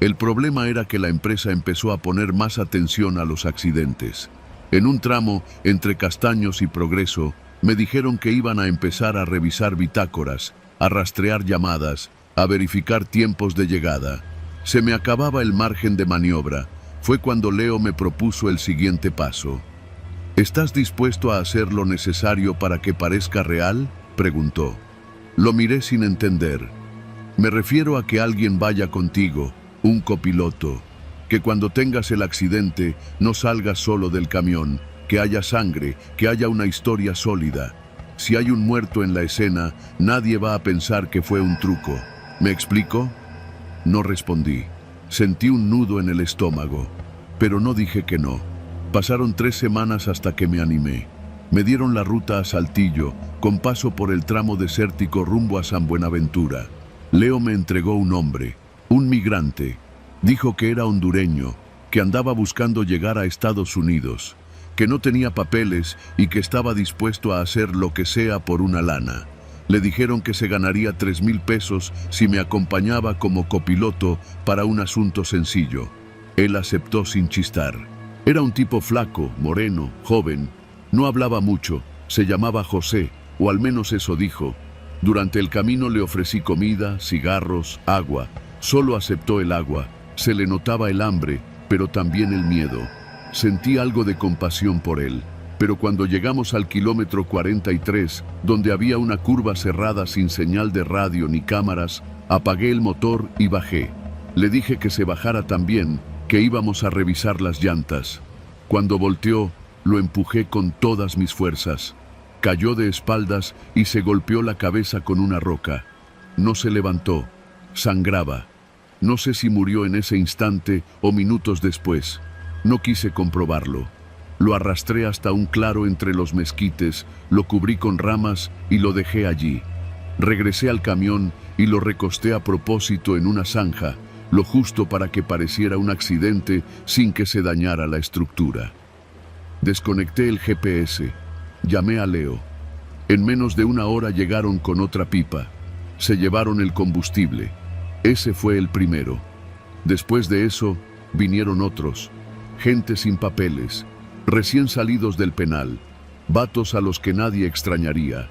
El problema era que la empresa empezó a poner más atención a los accidentes. En un tramo entre Castaños y Progreso, me dijeron que iban a empezar a revisar bitácoras, a rastrear llamadas, a verificar tiempos de llegada. Se me acababa el margen de maniobra. Fue cuando Leo me propuso el siguiente paso. ¿Estás dispuesto a hacer lo necesario para que parezca real?, preguntó. Lo miré sin entender. Me refiero a que alguien vaya contigo, un copiloto. Que cuando tengas el accidente no salgas solo del camión, que haya sangre, que haya una historia sólida. Si hay un muerto en la escena, nadie va a pensar que fue un truco. ¿Me explico? No respondí. Sentí un nudo en el estómago, pero no dije que no. Pasaron 3 semanas hasta que me animé. Me dieron la ruta a Saltillo, con paso por el tramo desértico rumbo a San Buenaventura. Leo me entregó un hombre, un migrante. Dijo que era hondureño, que andaba buscando llegar a Estados Unidos, que no tenía papeles y que estaba dispuesto a hacer lo que sea por una lana. Le dijeron que se ganaría 3.000 pesos si me acompañaba como copiloto para un asunto sencillo. Él aceptó sin chistar. Era un tipo flaco, moreno, joven. No hablaba mucho, se llamaba José, o al menos eso dijo. Durante el camino le ofrecí comida, cigarros, agua. Solo aceptó el agua. Se le notaba el hambre, pero también el miedo. Sentí algo de compasión por él, pero cuando llegamos al kilómetro 43, donde había una curva cerrada sin señal de radio ni cámaras, apagué el motor y bajé. Le dije que se bajara también, que íbamos a revisar las llantas. Cuando volteó, lo empujé con todas mis fuerzas. Cayó de espaldas y se golpeó la cabeza con una roca. No se levantó, sangraba. No sé si murió en ese instante o minutos después. No quise comprobarlo. Lo arrastré hasta un claro entre los mezquites, lo cubrí con ramas y lo dejé allí. Regresé al camión y lo recosté a propósito en una zanja, lo justo para que pareciera un accidente sin que se dañara la estructura. Desconecté el GPS. Llamé a Leo. En menos de 1 hora llegaron con otra pipa. Se llevaron el combustible. Ese fue el primero. Después de eso, vinieron otros. Gente sin papeles, recién salidos del penal, vatos a los que nadie extrañaría.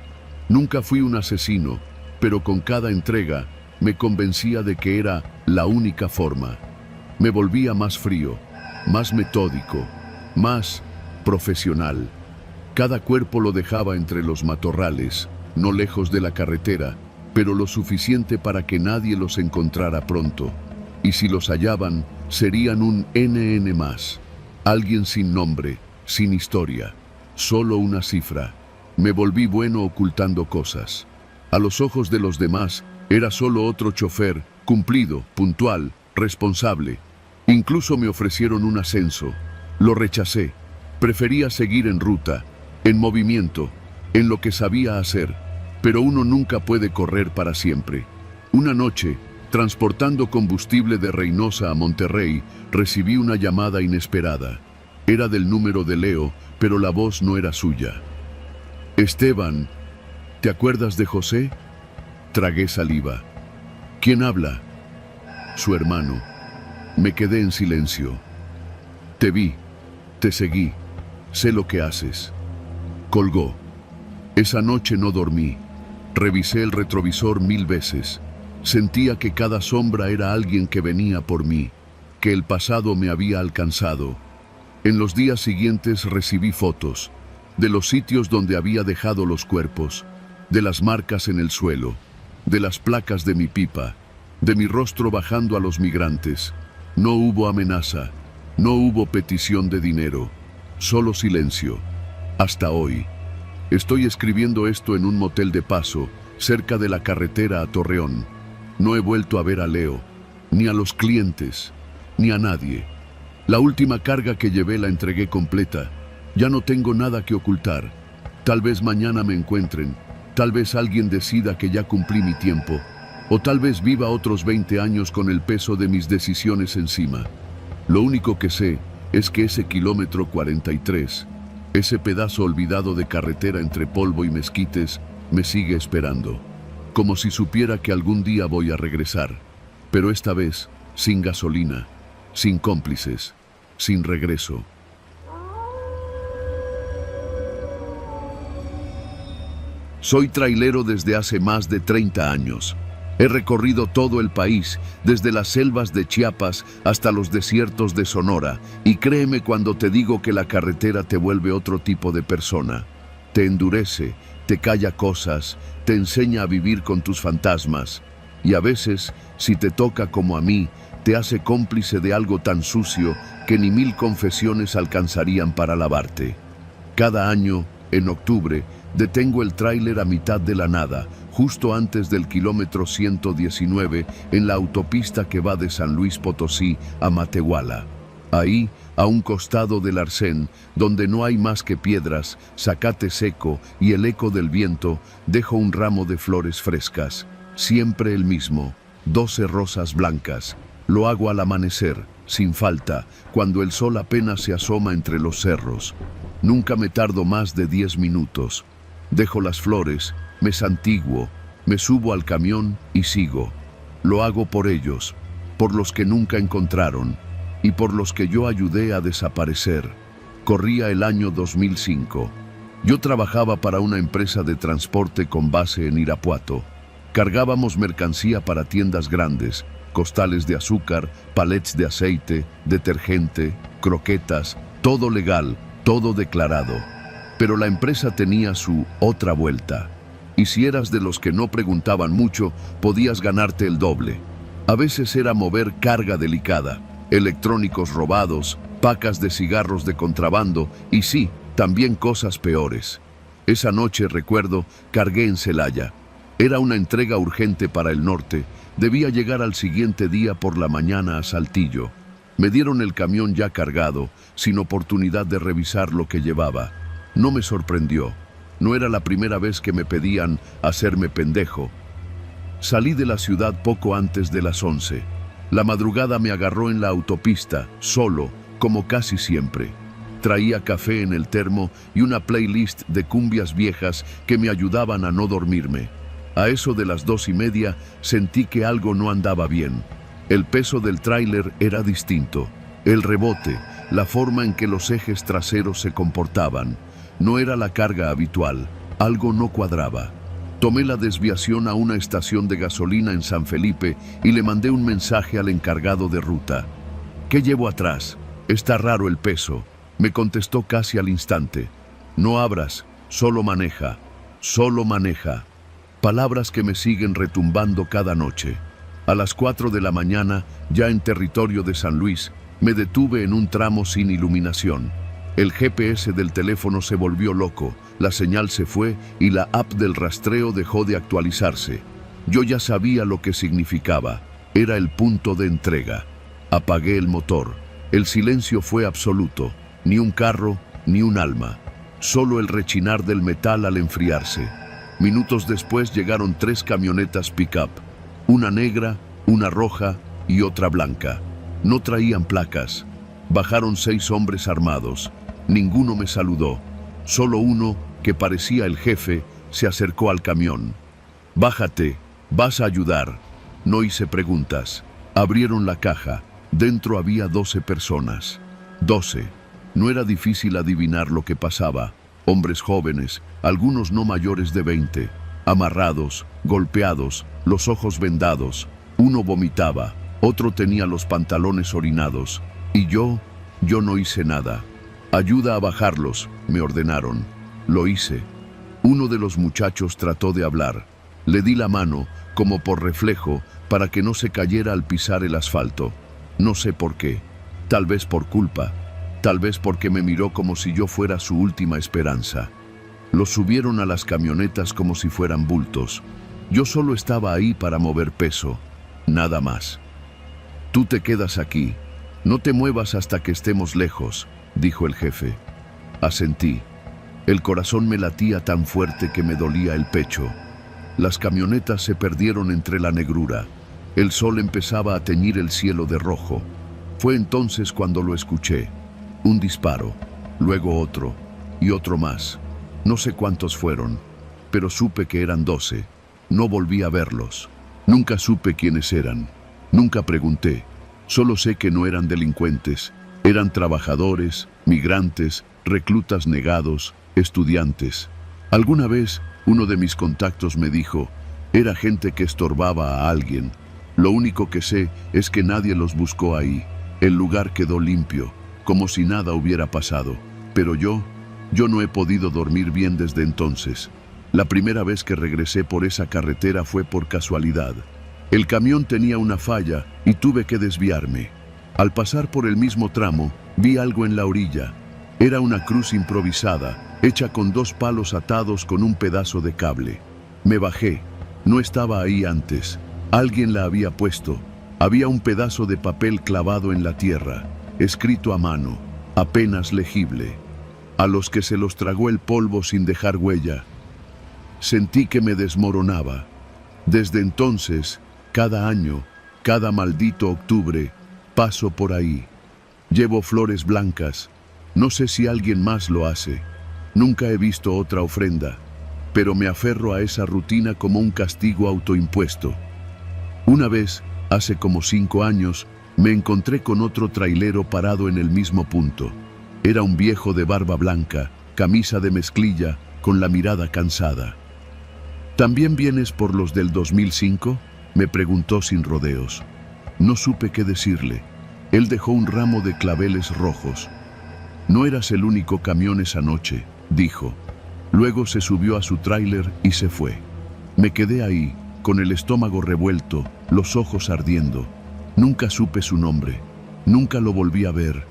Nunca fui un asesino, pero con cada entrega me convencía de que era la única forma. Me volvía más frío, más metódico, más profesional. Cada cuerpo lo dejaba entre los matorrales, no lejos de la carretera, pero lo suficiente para que nadie los encontrara pronto. Y si los hallaban, serían un NN más. Alguien sin nombre, sin historia, solo una cifra. Me volví bueno ocultando cosas. A los ojos de los demás, era solo otro chofer, cumplido, puntual, responsable. Incluso me ofrecieron un ascenso. Lo rechacé. Prefería seguir en ruta, en movimiento, en lo que sabía hacer. Pero uno nunca puede correr para siempre. Una noche, transportando combustible de Reynosa a Monterrey, recibí una llamada inesperada. Era del número de Leo, pero la voz no era suya. Esteban, ¿te acuerdas de José? Tragué saliva. ¿Quién habla? Su hermano. Me quedé en silencio. Te vi, te seguí, sé lo que haces. Colgó. Esa noche no dormí. Revisé el retrovisor 1000 veces. Sentía que cada sombra era alguien que venía por mí, que el pasado me había alcanzado. En los días siguientes recibí fotos. de los sitios donde había dejado los cuerpos, de las marcas en el suelo, de las placas de mi pipa, de mi rostro bajando a los migrantes. No hubo amenaza, no hubo petición de dinero, solo silencio. Hasta hoy. Estoy escribiendo esto en un motel de paso, cerca de la carretera a Torreón. No he vuelto a ver a Leo, ni a los clientes, ni a nadie. La última carga que llevé la entregué completa. Ya no tengo nada que ocultar. Tal vez mañana me encuentren, tal vez alguien decida que ya cumplí mi tiempo, o tal vez viva otros 20 años con el peso de mis decisiones encima. Lo único que sé es que ese kilómetro 43, ese pedazo olvidado de carretera entre polvo y mezquites, me sigue esperando. Como si supiera que algún día voy a regresar, pero esta vez sin gasolina, sin cómplices, sin regreso. Soy trailero desde hace más de 30 años. He recorrido todo el país, desde las selvas de Chiapas hasta los desiertos de Sonora, y créeme cuando te digo que la carretera te vuelve otro tipo de persona. Te endurece, te calla cosas, te enseña a vivir con tus fantasmas, y a veces, si te toca como a mí, te hace cómplice de algo tan sucio que ni 1000 confesiones alcanzarían para lavarte. Cada año, en octubre, detengo el tráiler a mitad de la nada, justo antes del kilómetro 119, en la autopista que va de San Luis Potosí a Matehuala. Ahí, a un costado del Arsén, donde no hay más que piedras, zacate seco y el eco del viento, dejo un ramo de flores frescas. Siempre el mismo, 12 rosas blancas. Lo hago al amanecer, sin falta, cuando el sol apenas se asoma entre los cerros. Nunca me tardo más de 10 minutos. Dejo las flores, me santiguo, me subo al camión y sigo. Lo hago por ellos, por los que nunca encontraron y por los que yo ayudé a desaparecer. Corría el año 2005. Yo trabajaba para una empresa de transporte con base en Irapuato. Cargábamos mercancía para tiendas grandes, costales de azúcar, palets de aceite, detergente, croquetas, todo legal, todo declarado. Pero la empresa tenía su otra vuelta. Y si eras de los que no preguntaban mucho, podías ganarte el doble. A veces era mover carga delicada, electrónicos robados, pacas de cigarros de contrabando y sí, también cosas peores. Esa noche, recuerdo, cargué en Celaya. Era una entrega urgente para el norte. Debía llegar al siguiente día por la mañana a Saltillo. Me dieron el camión ya cargado, sin oportunidad de revisar lo que llevaba. No me sorprendió. No era la primera vez que me pedían hacerme pendejo. Salí de la ciudad poco antes de las 11. La madrugada me agarró en la autopista, solo, como casi siempre. Traía café en el termo y una playlist de cumbias viejas que me ayudaban a no dormirme. A eso de las 2:30 sentí que algo no andaba bien. El peso del tráiler era distinto. El rebote, la forma en que los ejes traseros se comportaban. No era la carga habitual. Algo no cuadraba. Tomé la desviación a una estación de gasolina en San Felipe y le mandé un mensaje al encargado de ruta. ¿Qué llevo atrás? Está raro el peso. Me contestó casi al instante. No abras, solo maneja. Solo maneja. Palabras que me siguen retumbando cada noche. A las 4 de la mañana, ya en territorio de San Luis, me detuve en un tramo sin iluminación. El GPS del teléfono se volvió loco, la señal se fue y la app del rastreo dejó de actualizarse. Yo ya sabía lo que significaba. Era el punto de entrega. Apagué el motor. El silencio fue absoluto. Ni un carro, ni un alma. Solo el rechinar del metal al enfriarse. Minutos después llegaron 3 camionetas pick-up. Una negra, una roja y otra blanca. No traían placas. Bajaron 6 hombres armados. Ninguno me saludó. Solo uno, que parecía el jefe, se acercó al camión. «Bájate, vas a ayudar». No hice preguntas. Abrieron la caja. Dentro había 12 personas. 12. No era difícil adivinar lo que pasaba. Hombres jóvenes, algunos no mayores de 20, amarrados, golpeados, los ojos vendados. Uno vomitaba, otro tenía los pantalones orinados. Y yo no hice nada. «Ayuda a bajarlos», me ordenaron. Lo hice. Uno de los muchachos trató de hablar. Le di la mano, como por reflejo, para que no se cayera al pisar el asfalto. No sé por qué. Tal vez por culpa. Tal vez porque me miró como si yo fuera su última esperanza. Los subieron a las camionetas como si fueran bultos. Yo solo estaba ahí para mover peso. Nada más. Tú te quedas aquí. No te muevas hasta que estemos lejos, dijo el jefe. Asentí. El corazón me latía tan fuerte que me dolía el pecho. Las camionetas se perdieron entre la negrura. El sol empezaba a teñir el cielo de rojo. Fue entonces cuando lo escuché. Un disparo, luego otro, y otro más. No sé cuántos fueron, pero supe que eran 12. No volví a verlos. Nunca supe quiénes eran. Nunca pregunté. Solo sé que no eran delincuentes. Eran trabajadores, migrantes, reclutas negados, estudiantes. Alguna vez, uno de mis contactos me dijo, era gente que estorbaba a alguien. Lo único que sé es que nadie los buscó ahí. El lugar quedó limpio, como si nada hubiera pasado. Pero yo no he podido dormir bien desde entonces. La primera vez que regresé por esa carretera fue por casualidad. El camión tenía una falla y tuve que desviarme. Al pasar por el mismo tramo, vi algo en la orilla. Era una cruz improvisada, hecha con 2 palos atados con un pedazo de cable. Me bajé. No estaba ahí antes. Alguien la había puesto. Había un pedazo de papel clavado en la tierra, escrito a mano, apenas legible. A los que se los tragó el polvo sin dejar huella. Sentí que me desmoronaba. Desde entonces, cada año, cada maldito octubre, paso por ahí. Llevo flores blancas. No sé si alguien más lo hace. Nunca he visto otra ofrenda, pero me aferro a esa rutina como un castigo autoimpuesto. Una vez, hace como 5 años, me encontré con otro trailero parado en el mismo punto. Era un viejo de barba blanca, camisa de mezclilla, con la mirada cansada. ¿También vienes por los del 2005? Me preguntó sin rodeos. No supe qué decirle. Él dejó un ramo de claveles rojos. No eras el único camión esa noche, dijo. Luego se subió a su tráiler y se fue. Me quedé ahí, con el estómago revuelto, los ojos ardiendo. Nunca supe su nombre. Nunca lo volví a ver.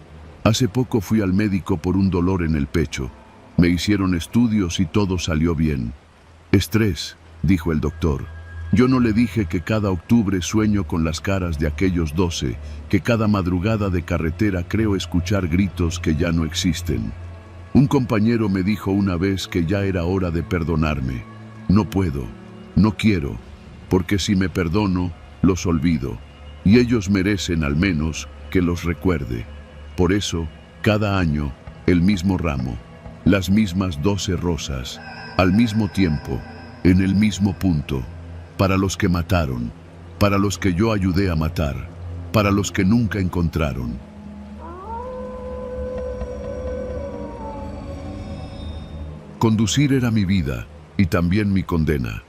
Hace poco fui al médico por un dolor en el pecho. Me hicieron estudios y todo salió bien. Estrés, dijo el doctor. Yo no le dije que cada octubre sueño con las caras de aquellos 12, que cada madrugada de carretera creo escuchar gritos que ya no existen. Un compañero me dijo una vez que ya era hora de perdonarme. No puedo, no quiero, porque si me perdono, los olvido, y ellos merecen al menos que los recuerde. Por eso, cada año, el mismo ramo, las mismas 12 rosas, al mismo tiempo, en el mismo punto. Para los que mataron, para los que yo ayudé a matar, para los que nunca encontraron. Conducir era mi vida y también mi condena.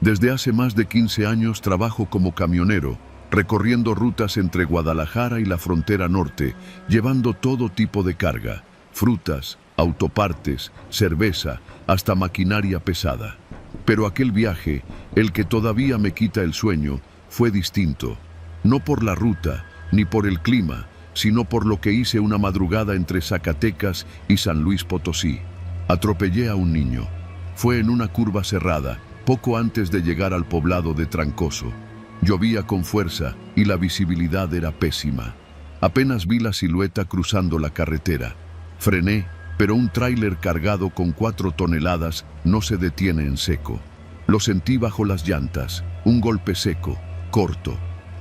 Desde hace más de 15 años trabajo como camionero, recorriendo rutas entre Guadalajara y la frontera norte, llevando todo tipo de carga, frutas, autopartes, cerveza, hasta maquinaria pesada. Pero aquel viaje, el que todavía me quita el sueño, fue distinto. No por la ruta, ni por el clima, sino por lo que hice una madrugada entre Zacatecas y San Luis Potosí. Atropellé a un niño. Fue en una curva cerrada, poco antes de llegar al poblado de Trancoso. Llovía con fuerza y la visibilidad era pésima. Apenas vi la silueta cruzando la carretera. Frené, pero un tráiler cargado con 4 toneladas no se detiene en seco. Lo sentí bajo las llantas, un golpe seco, corto.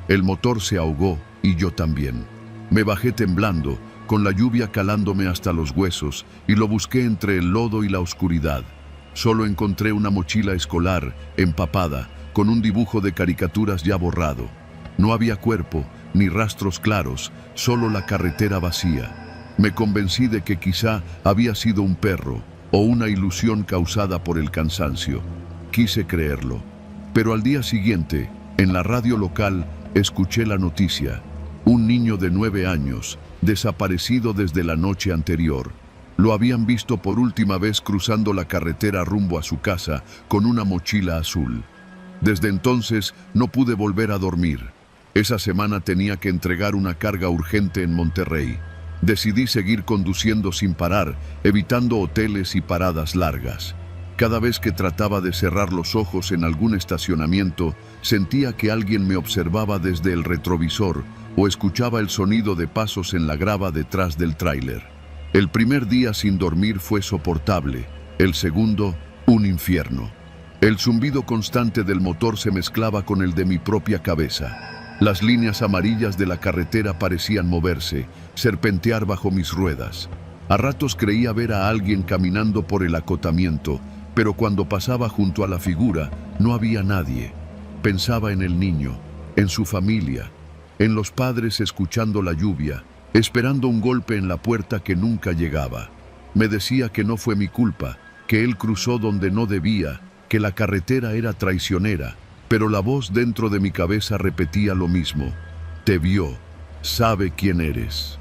El motor se ahogó y yo también. Me bajé temblando, con la lluvia calándome hasta los huesos, y lo busqué entre el lodo y la oscuridad. Solo encontré una mochila escolar, empapada, con un dibujo de caricaturas ya borrado. No había cuerpo, ni rastros claros, solo la carretera vacía. Me convencí de que quizá había sido un perro o una ilusión causada por el cansancio. Quise creerlo. Pero al día siguiente, en la radio local, escuché la noticia. Un niño de 9 años, desaparecido desde la noche anterior. Lo habían visto por última vez cruzando la carretera rumbo a su casa con una mochila azul. Desde entonces no pude volver a dormir. Esa semana tenía que entregar una carga urgente en Monterrey. Decidí seguir conduciendo sin parar, evitando hoteles y paradas largas. Cada vez que trataba de cerrar los ojos en algún estacionamiento, sentía que alguien me observaba desde el retrovisor o escuchaba el sonido de pasos en la grava detrás del tráiler. El primer día sin dormir fue soportable, el segundo, un infierno. El zumbido constante del motor se mezclaba con el de mi propia cabeza. Las líneas amarillas de la carretera parecían moverse, serpentear bajo mis ruedas. A ratos creía ver a alguien caminando por el acotamiento, pero cuando pasaba junto a la figura, no había nadie. Pensaba en el niño, en su familia, en los padres escuchando la lluvia, esperando un golpe en la puerta que nunca llegaba. Me decía que no fue mi culpa, que él cruzó donde no debía, que la carretera era traicionera, pero la voz dentro de mi cabeza repetía lo mismo. Te vio, sabe quién eres.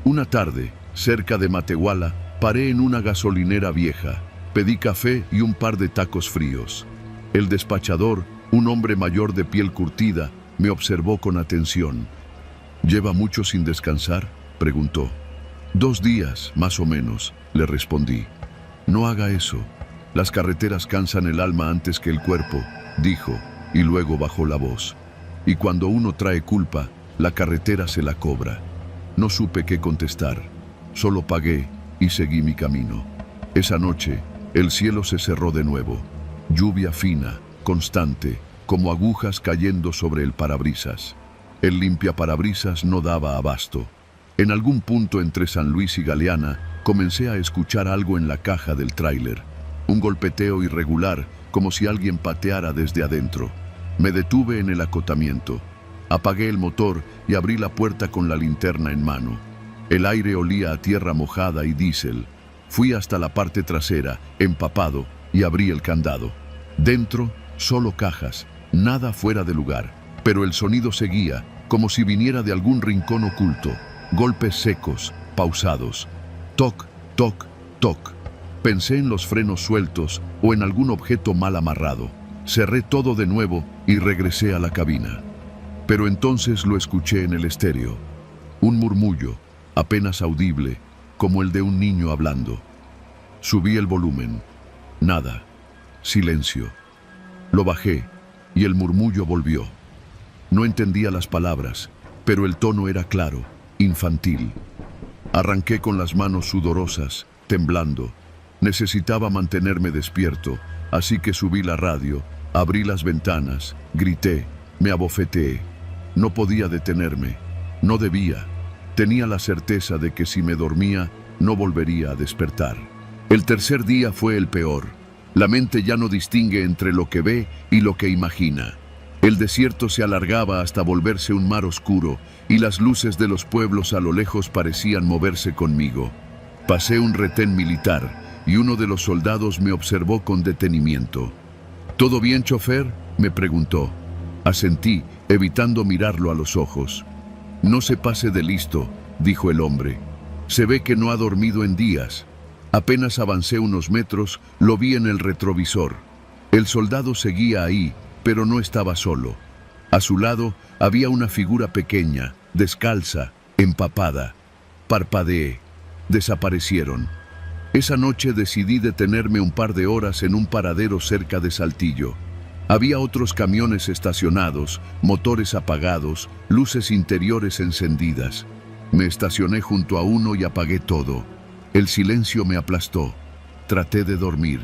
Una tarde, cerca de Matehuala, paré en una gasolinera vieja. Pedí café y un par de tacos fríos. El despachador, un hombre mayor de piel curtida, me observó con atención. ¿Lleva mucho sin descansar?, preguntó. 2 días, más o menos, le respondí. No haga eso. Las carreteras cansan el alma antes que el cuerpo, dijo, y luego bajó la voz. Y cuando uno trae culpa, la carretera se la cobra. No supe qué contestar. Solo pagué y seguí mi camino. Esa noche, el cielo se cerró de nuevo. Lluvia fina, constante, como agujas cayendo sobre el parabrisas. El limpiaparabrisas no daba abasto. En algún punto entre San Luis y Galeana, comencé a escuchar algo en la caja del tráiler. Un golpeteo irregular, como si alguien pateara desde adentro. Me detuve en el acotamiento. Apagué el motor y abrí la puerta con la linterna en mano. El aire olía a tierra mojada y diésel. Fui hasta la parte trasera, empapado, y abrí el candado. Dentro, solo cajas, nada fuera de lugar. Pero el sonido seguía, como si viniera de algún rincón oculto. Golpes secos, pausados. Toc, toc, toc. Pensé en los frenos sueltos o en algún objeto mal amarrado. Cerré todo de nuevo y regresé a la cabina. Pero entonces lo escuché en el estéreo. Un murmullo, apenas audible, como el de un niño hablando. Subí el volumen. Nada. Silencio. Lo bajé y el murmullo volvió. No entendía las palabras, pero el tono era claro, infantil. Arranqué con las manos sudorosas, temblando. Necesitaba mantenerme despierto, así que subí la radio, abrí las ventanas, grité, me abofeteé. No podía detenerme, no debía. Tenía la certeza de que si me dormía, no volvería a despertar. El tercer día fue el peor. La mente ya no distingue entre lo que ve y lo que imagina. El desierto se alargaba hasta volverse un mar oscuro y las luces de los pueblos a lo lejos parecían moverse conmigo. Pasé un retén militar y uno de los soldados me observó con detenimiento. ¿Todo bien, chofer?, me preguntó. Asentí, evitando mirarlo a los ojos. No se pase de listo, dijo el hombre. Se ve que no ha dormido en días. Apenas avancé unos metros, lo vi en el retrovisor. El soldado seguía ahí, pero no estaba solo. A su lado había una figura pequeña, descalza, empapada. Parpadeé. Desaparecieron. Esa noche decidí detenerme un par de horas en un paradero cerca de Saltillo. Había otros camiones estacionados, motores apagados, luces interiores encendidas. Me estacioné junto a uno y apagué todo. El silencio me aplastó. Traté de dormir,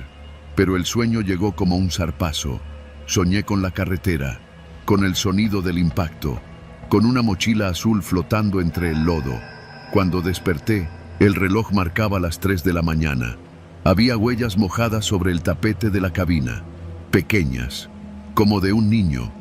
pero el sueño llegó como un zarpazo. Soñé con la carretera, con el sonido del impacto, con una mochila azul flotando entre el lodo. Cuando desperté, el reloj marcaba las 3 de la mañana. Había huellas mojadas sobre el tapete de la cabina, pequeñas, como de un niño.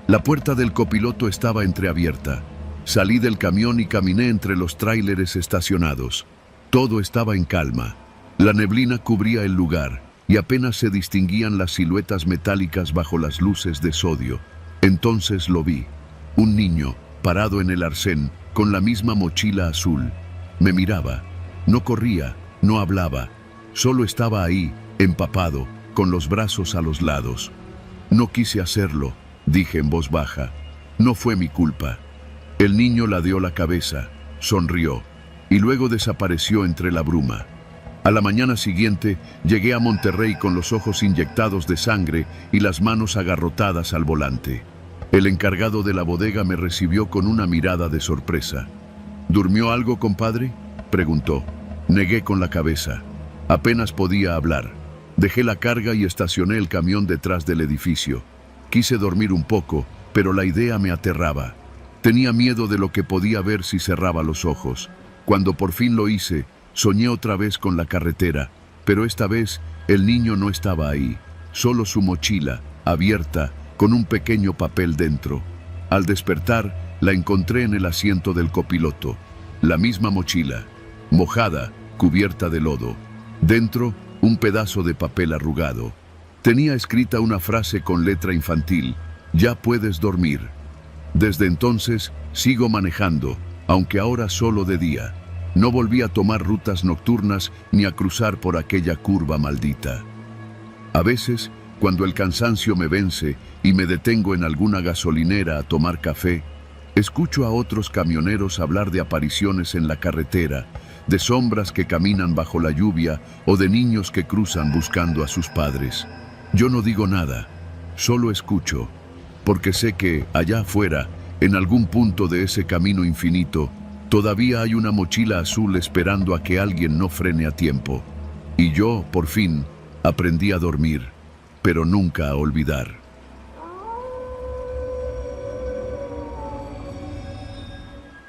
La puerta del copiloto estaba entreabierta. Salí del camión y caminé entre los tráileres estacionados. Todo estaba en calma. La neblina cubría el lugar y apenas se distinguían las siluetas metálicas bajo las luces de sodio. Entonces lo vi. Un niño, parado en el arcén, con la misma mochila azul. Me miraba. No corría, No hablaba, solo estaba ahí, empapado, con los brazos a los lados. No quise hacerlo, dije en voz baja. No fue mi culpa. El niño ladeó la cabeza, sonrió, y luego desapareció entre la bruma. A la mañana siguiente, llegué a Monterrey con los ojos inyectados de sangre y las manos agarrotadas al volante. El encargado de la bodega me recibió con una mirada de sorpresa. ¿Durmió algo, compadre?, preguntó. Negué con la cabeza. Apenas podía hablar. Dejé la carga y estacioné el camión detrás del edificio. Quise dormir un poco, pero la idea me aterraba. Tenía miedo de lo que podía ver si cerraba los ojos. Cuando por fin lo hice, soñé otra vez con la carretera, pero esta vez el niño no estaba ahí, solo su mochila, abierta, con un pequeño papel dentro. Al despertar, la encontré en el asiento del copiloto. La misma mochila, mojada, cubierta de lodo. Dentro, un pedazo de papel arrugado. Tenía escrita una frase con letra infantil: «Ya puedes dormir». Desde entonces, sigo manejando, aunque ahora solo de día. No volví a tomar rutas nocturnas ni a cruzar por aquella curva maldita. A veces, cuando el cansancio me vence y me detengo en alguna gasolinera a tomar café, escucho a otros camioneros hablar de apariciones en la carretera, de sombras que caminan bajo la lluvia o de niños que cruzan buscando a sus padres. Yo no digo nada, solo escucho, porque sé que, allá afuera, en algún punto de ese camino infinito, todavía hay una mochila azul esperando a que alguien no frene a tiempo. Y yo, por fin, aprendí a dormir, pero nunca a olvidar.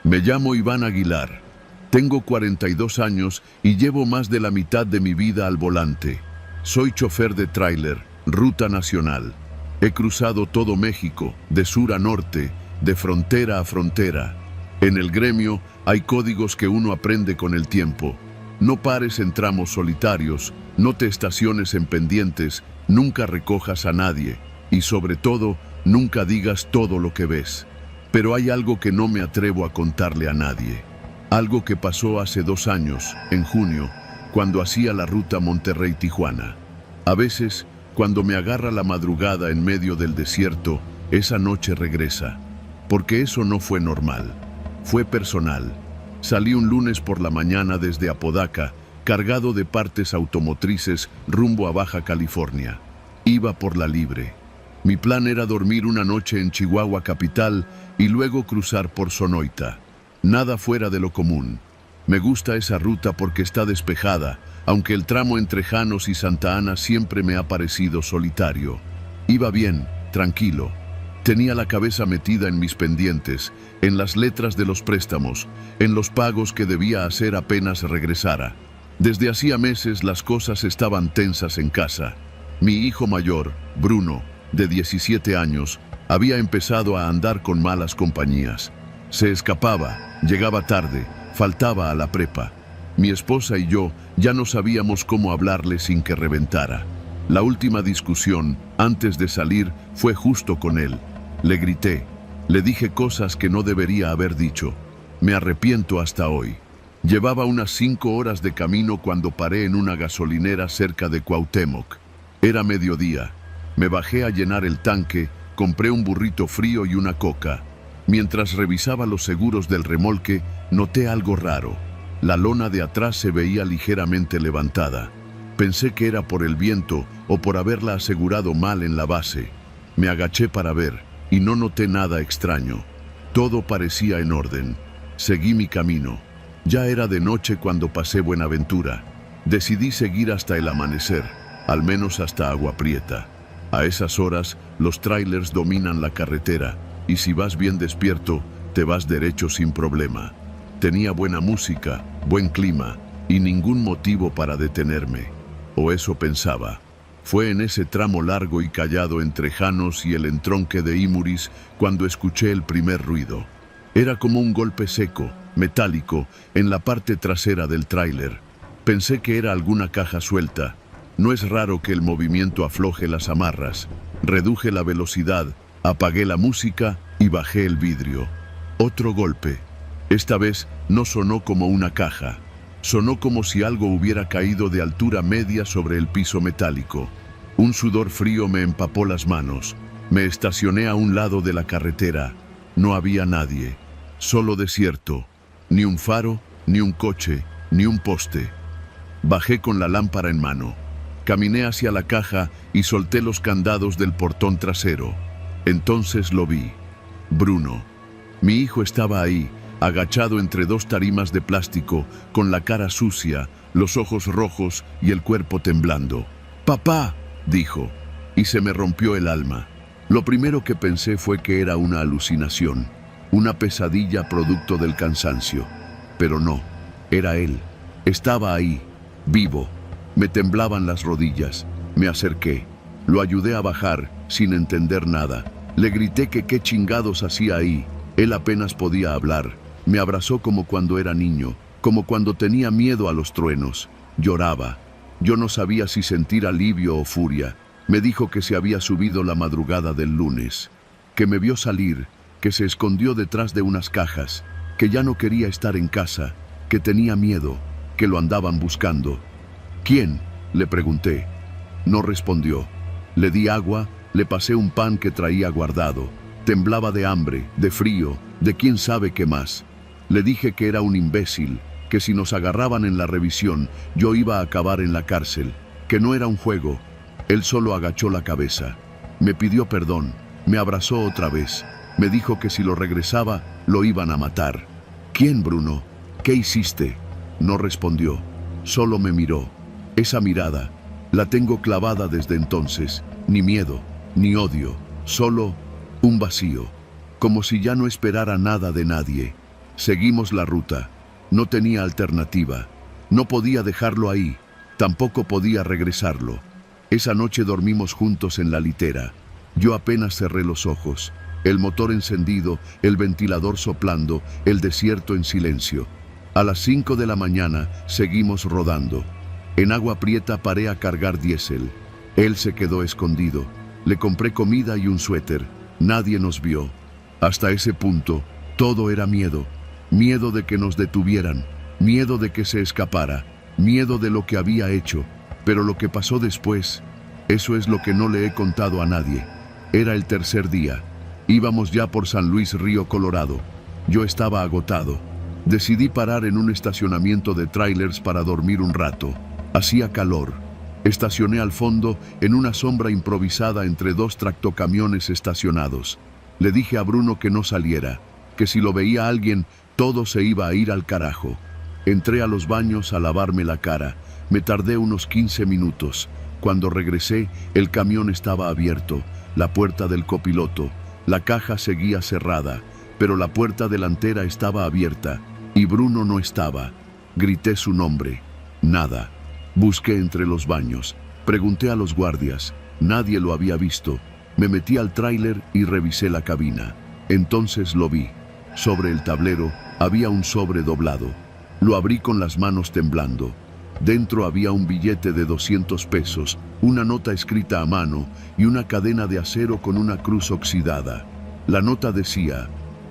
Me llamo Iván Aguilar. Tengo 42 años y llevo más de la mitad de mi vida al volante. Soy chofer de tráiler, ruta nacional. He cruzado todo México, de sur a norte, de frontera a frontera. En el gremio hay códigos que uno aprende con el tiempo. No pares en tramos solitarios, no te estaciones en pendientes, nunca recojas a nadie y sobre todo, nunca digas todo lo que ves. Pero hay algo que no me atrevo a contarle a nadie. Algo que pasó hace 2 años, en junio, cuando hacía la ruta Monterrey-Tijuana. A veces, cuando me agarra la madrugada en medio del desierto, esa noche regresa. Porque eso no fue normal. Fue personal. Salí un lunes por la mañana desde Apodaca, cargado de partes automotrices rumbo a Baja California. Iba por la libre. Mi plan era dormir una noche en Chihuahua capital y luego cruzar por Sonoita. Nada fuera de lo común. Me gusta esa ruta porque está despejada, aunque el tramo entre Janos y Santa Ana siempre me ha parecido solitario. Iba bien, tranquilo. Tenía la cabeza metida en mis pendientes, en las letras de los préstamos, en los pagos que debía hacer apenas regresara. Desde hacía meses las cosas estaban tensas en casa. Mi hijo mayor, Bruno, de 17 años, había empezado a andar con malas compañías. Se escapaba, llegaba tarde, faltaba a la prepa. Mi esposa y yo ya no sabíamos cómo hablarle sin que reventara. La última discusión, antes de salir, fue justo con él. Le grité, le dije cosas que no debería haber dicho. Me arrepiento hasta hoy. Llevaba unas 5 horas de camino cuando paré en una gasolinera cerca de Cuauhtémoc. Era mediodía. Me bajé a llenar el tanque, compré un burrito frío y una coca. Mientras revisaba los seguros del remolque, noté algo raro. La lona de atrás se veía ligeramente levantada. Pensé que era por el viento o por haberla asegurado mal en la base. Me agaché para ver y no noté nada extraño. Todo parecía en orden. Seguí mi camino. Ya era de noche cuando pasé Buenaventura. Decidí seguir hasta el amanecer, al menos hasta Agua Prieta. A esas horas, los trailers dominan la carretera y si vas bien despierto, te vas derecho sin problema. Tenía buena música, buen clima y ningún motivo para detenerme. O eso pensaba. Fue en ese tramo largo y callado entre Janos y el entronque de Imuris cuando escuché el primer ruido. Era como un golpe seco, metálico, en la parte trasera del tráiler. Pensé que era alguna caja suelta. No es raro que el movimiento afloje las amarras. Reduje la velocidad, apagué la música y bajé el vidrio. Otro golpe. Esta vez no sonó como una caja. Sonó como si algo hubiera caído de altura media sobre el piso metálico. Un sudor frío me empapó las manos. Me estacioné a un lado de la carretera. No había nadie. Solo desierto. Ni un faro, ni un coche, ni un poste. Bajé con la lámpara en mano. Caminé hacia la caja y solté los candados del portón trasero. Entonces lo vi. Bruno. Mi hijo estaba ahí, agachado entre dos tarimas de plástico, con la cara sucia, los ojos rojos y el cuerpo temblando. «¡Papá!», dijo, y se me rompió el alma. Lo primero que pensé fue que era una alucinación, una pesadilla producto del cansancio. Pero no, era él. Estaba ahí, vivo. Me temblaban las rodillas. Me acerqué. Lo ayudé a bajar, sin entender nada. Le grité que qué chingados hacía ahí. Él apenas podía hablar. Me abrazó como cuando era niño, como cuando tenía miedo a los truenos. Lloraba. Yo no sabía si sentir alivio o furia. Me dijo que se había subido la madrugada del lunes, que me vio salir, que se escondió detrás de unas cajas, que ya no quería estar en casa, que tenía miedo, que lo andaban buscando. «¿Quién?», le pregunté. No respondió. Le di agua, le pasé un pan que traía guardado. Temblaba de hambre, de frío, de quién sabe qué más. Le dije que era un imbécil, que si nos agarraban en la revisión, yo iba a acabar en la cárcel, que no era un juego. Él solo agachó la cabeza. Me pidió perdón, me abrazó otra vez. Me dijo que si lo regresaba, lo iban a matar. «¿Quién, Bruno? ¿Qué hiciste?». No respondió, solo me miró. Esa mirada, la tengo clavada desde entonces. Ni miedo, ni odio, solo un vacío, como si ya no esperara nada de nadie. Seguimos la ruta. No tenía alternativa. No podía dejarlo ahí, tampoco podía regresarlo. Esa noche dormimos juntos en la litera. Yo apenas cerré los ojos. El motor encendido, el ventilador soplando, el desierto en silencio. A las 5 de la mañana seguimos rodando. En Agua Prieta paré a cargar diésel. Él se quedó escondido. Le compré comida y un suéter. Nadie nos vio. Hasta ese punto, todo era miedo. Miedo de que nos detuvieran. Miedo de que se escapara. Miedo de lo que había hecho. Pero lo que pasó después, eso es lo que no le he contado a nadie. Era el tercer día. Íbamos ya por San Luis Río Colorado. Yo estaba agotado. Decidí parar en un estacionamiento de trailers para dormir un rato. Hacía calor. Estacioné al fondo, en una sombra improvisada entre dos tractocamiones estacionados. Le dije a Bruno que no saliera, que si lo veía alguien, todo se iba a ir al carajo. Entré a los baños a lavarme la cara. Me tardé unos 15 minutos. Cuando regresé, el camión estaba abierto, la puerta del copiloto. La caja seguía cerrada, pero la puerta delantera estaba abierta, y Bruno no estaba. Grité su nombre. Nada. Busqué entre los baños. Pregunté a los guardias. Nadie lo había visto. Me metí al tráiler y revisé la cabina. Entonces lo vi. Sobre el tablero había un sobre doblado. Lo abrí con las manos temblando. Dentro había un billete de 200 pesos, una nota escrita a mano y una cadena de acero con una cruz oxidada. La nota decía: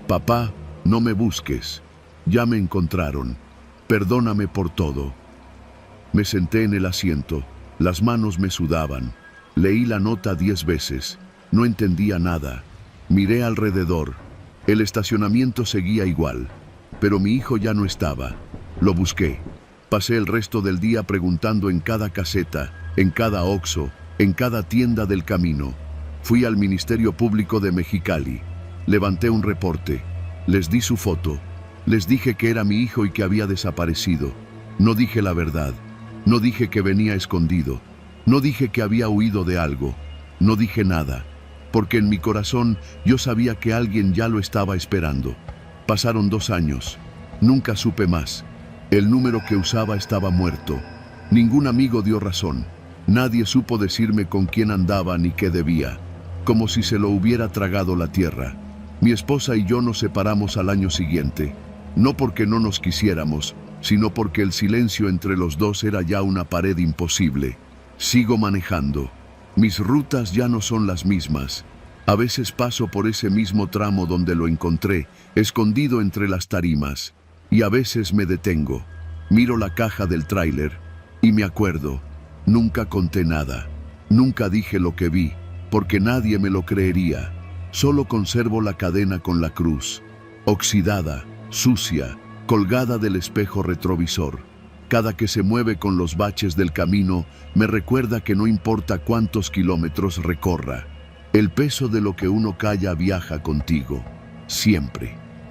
«Papá, no me busques. Ya me encontraron. Perdóname por todo». Me senté en el asiento. Las manos me sudaban. Leí la nota 10 veces. No entendía nada. Miré alrededor. El estacionamiento seguía igual, pero mi hijo ya no estaba. Lo busqué. Pasé el resto del día preguntando en cada caseta, en cada Oxxo, en cada tienda del camino. Fui al Ministerio Público de Mexicali. Levanté un reporte. Les di su foto. Les dije que era mi hijo y que había desaparecido. No dije la verdad. No dije que venía escondido. No dije que había huido de algo. No dije nada, porque en mi corazón yo sabía que alguien ya lo estaba esperando. Pasaron 2 años. Nunca supe más. El número que usaba estaba muerto. Ningún amigo dio razón. Nadie supo decirme con quién andaba ni qué debía. Como si se lo hubiera tragado la tierra. Mi esposa y yo nos separamos al año siguiente. No porque no nos quisiéramos, sino porque el silencio entre los dos era ya una pared imposible. Sigo manejando. Mis rutas ya no son las mismas. A veces paso por ese mismo tramo donde lo encontré, escondido entre las tarimas. Y a veces me detengo. Miro la caja del tráiler y me acuerdo, nunca conté nada, nunca dije lo que vi, porque nadie me lo creería. Solo conservo la cadena con la cruz, oxidada, sucia, colgada del espejo retrovisor. Cada que se mueve con los baches del camino, me recuerda que no importa cuántos kilómetros recorra, el peso de lo que uno calla viaja contigo, siempre.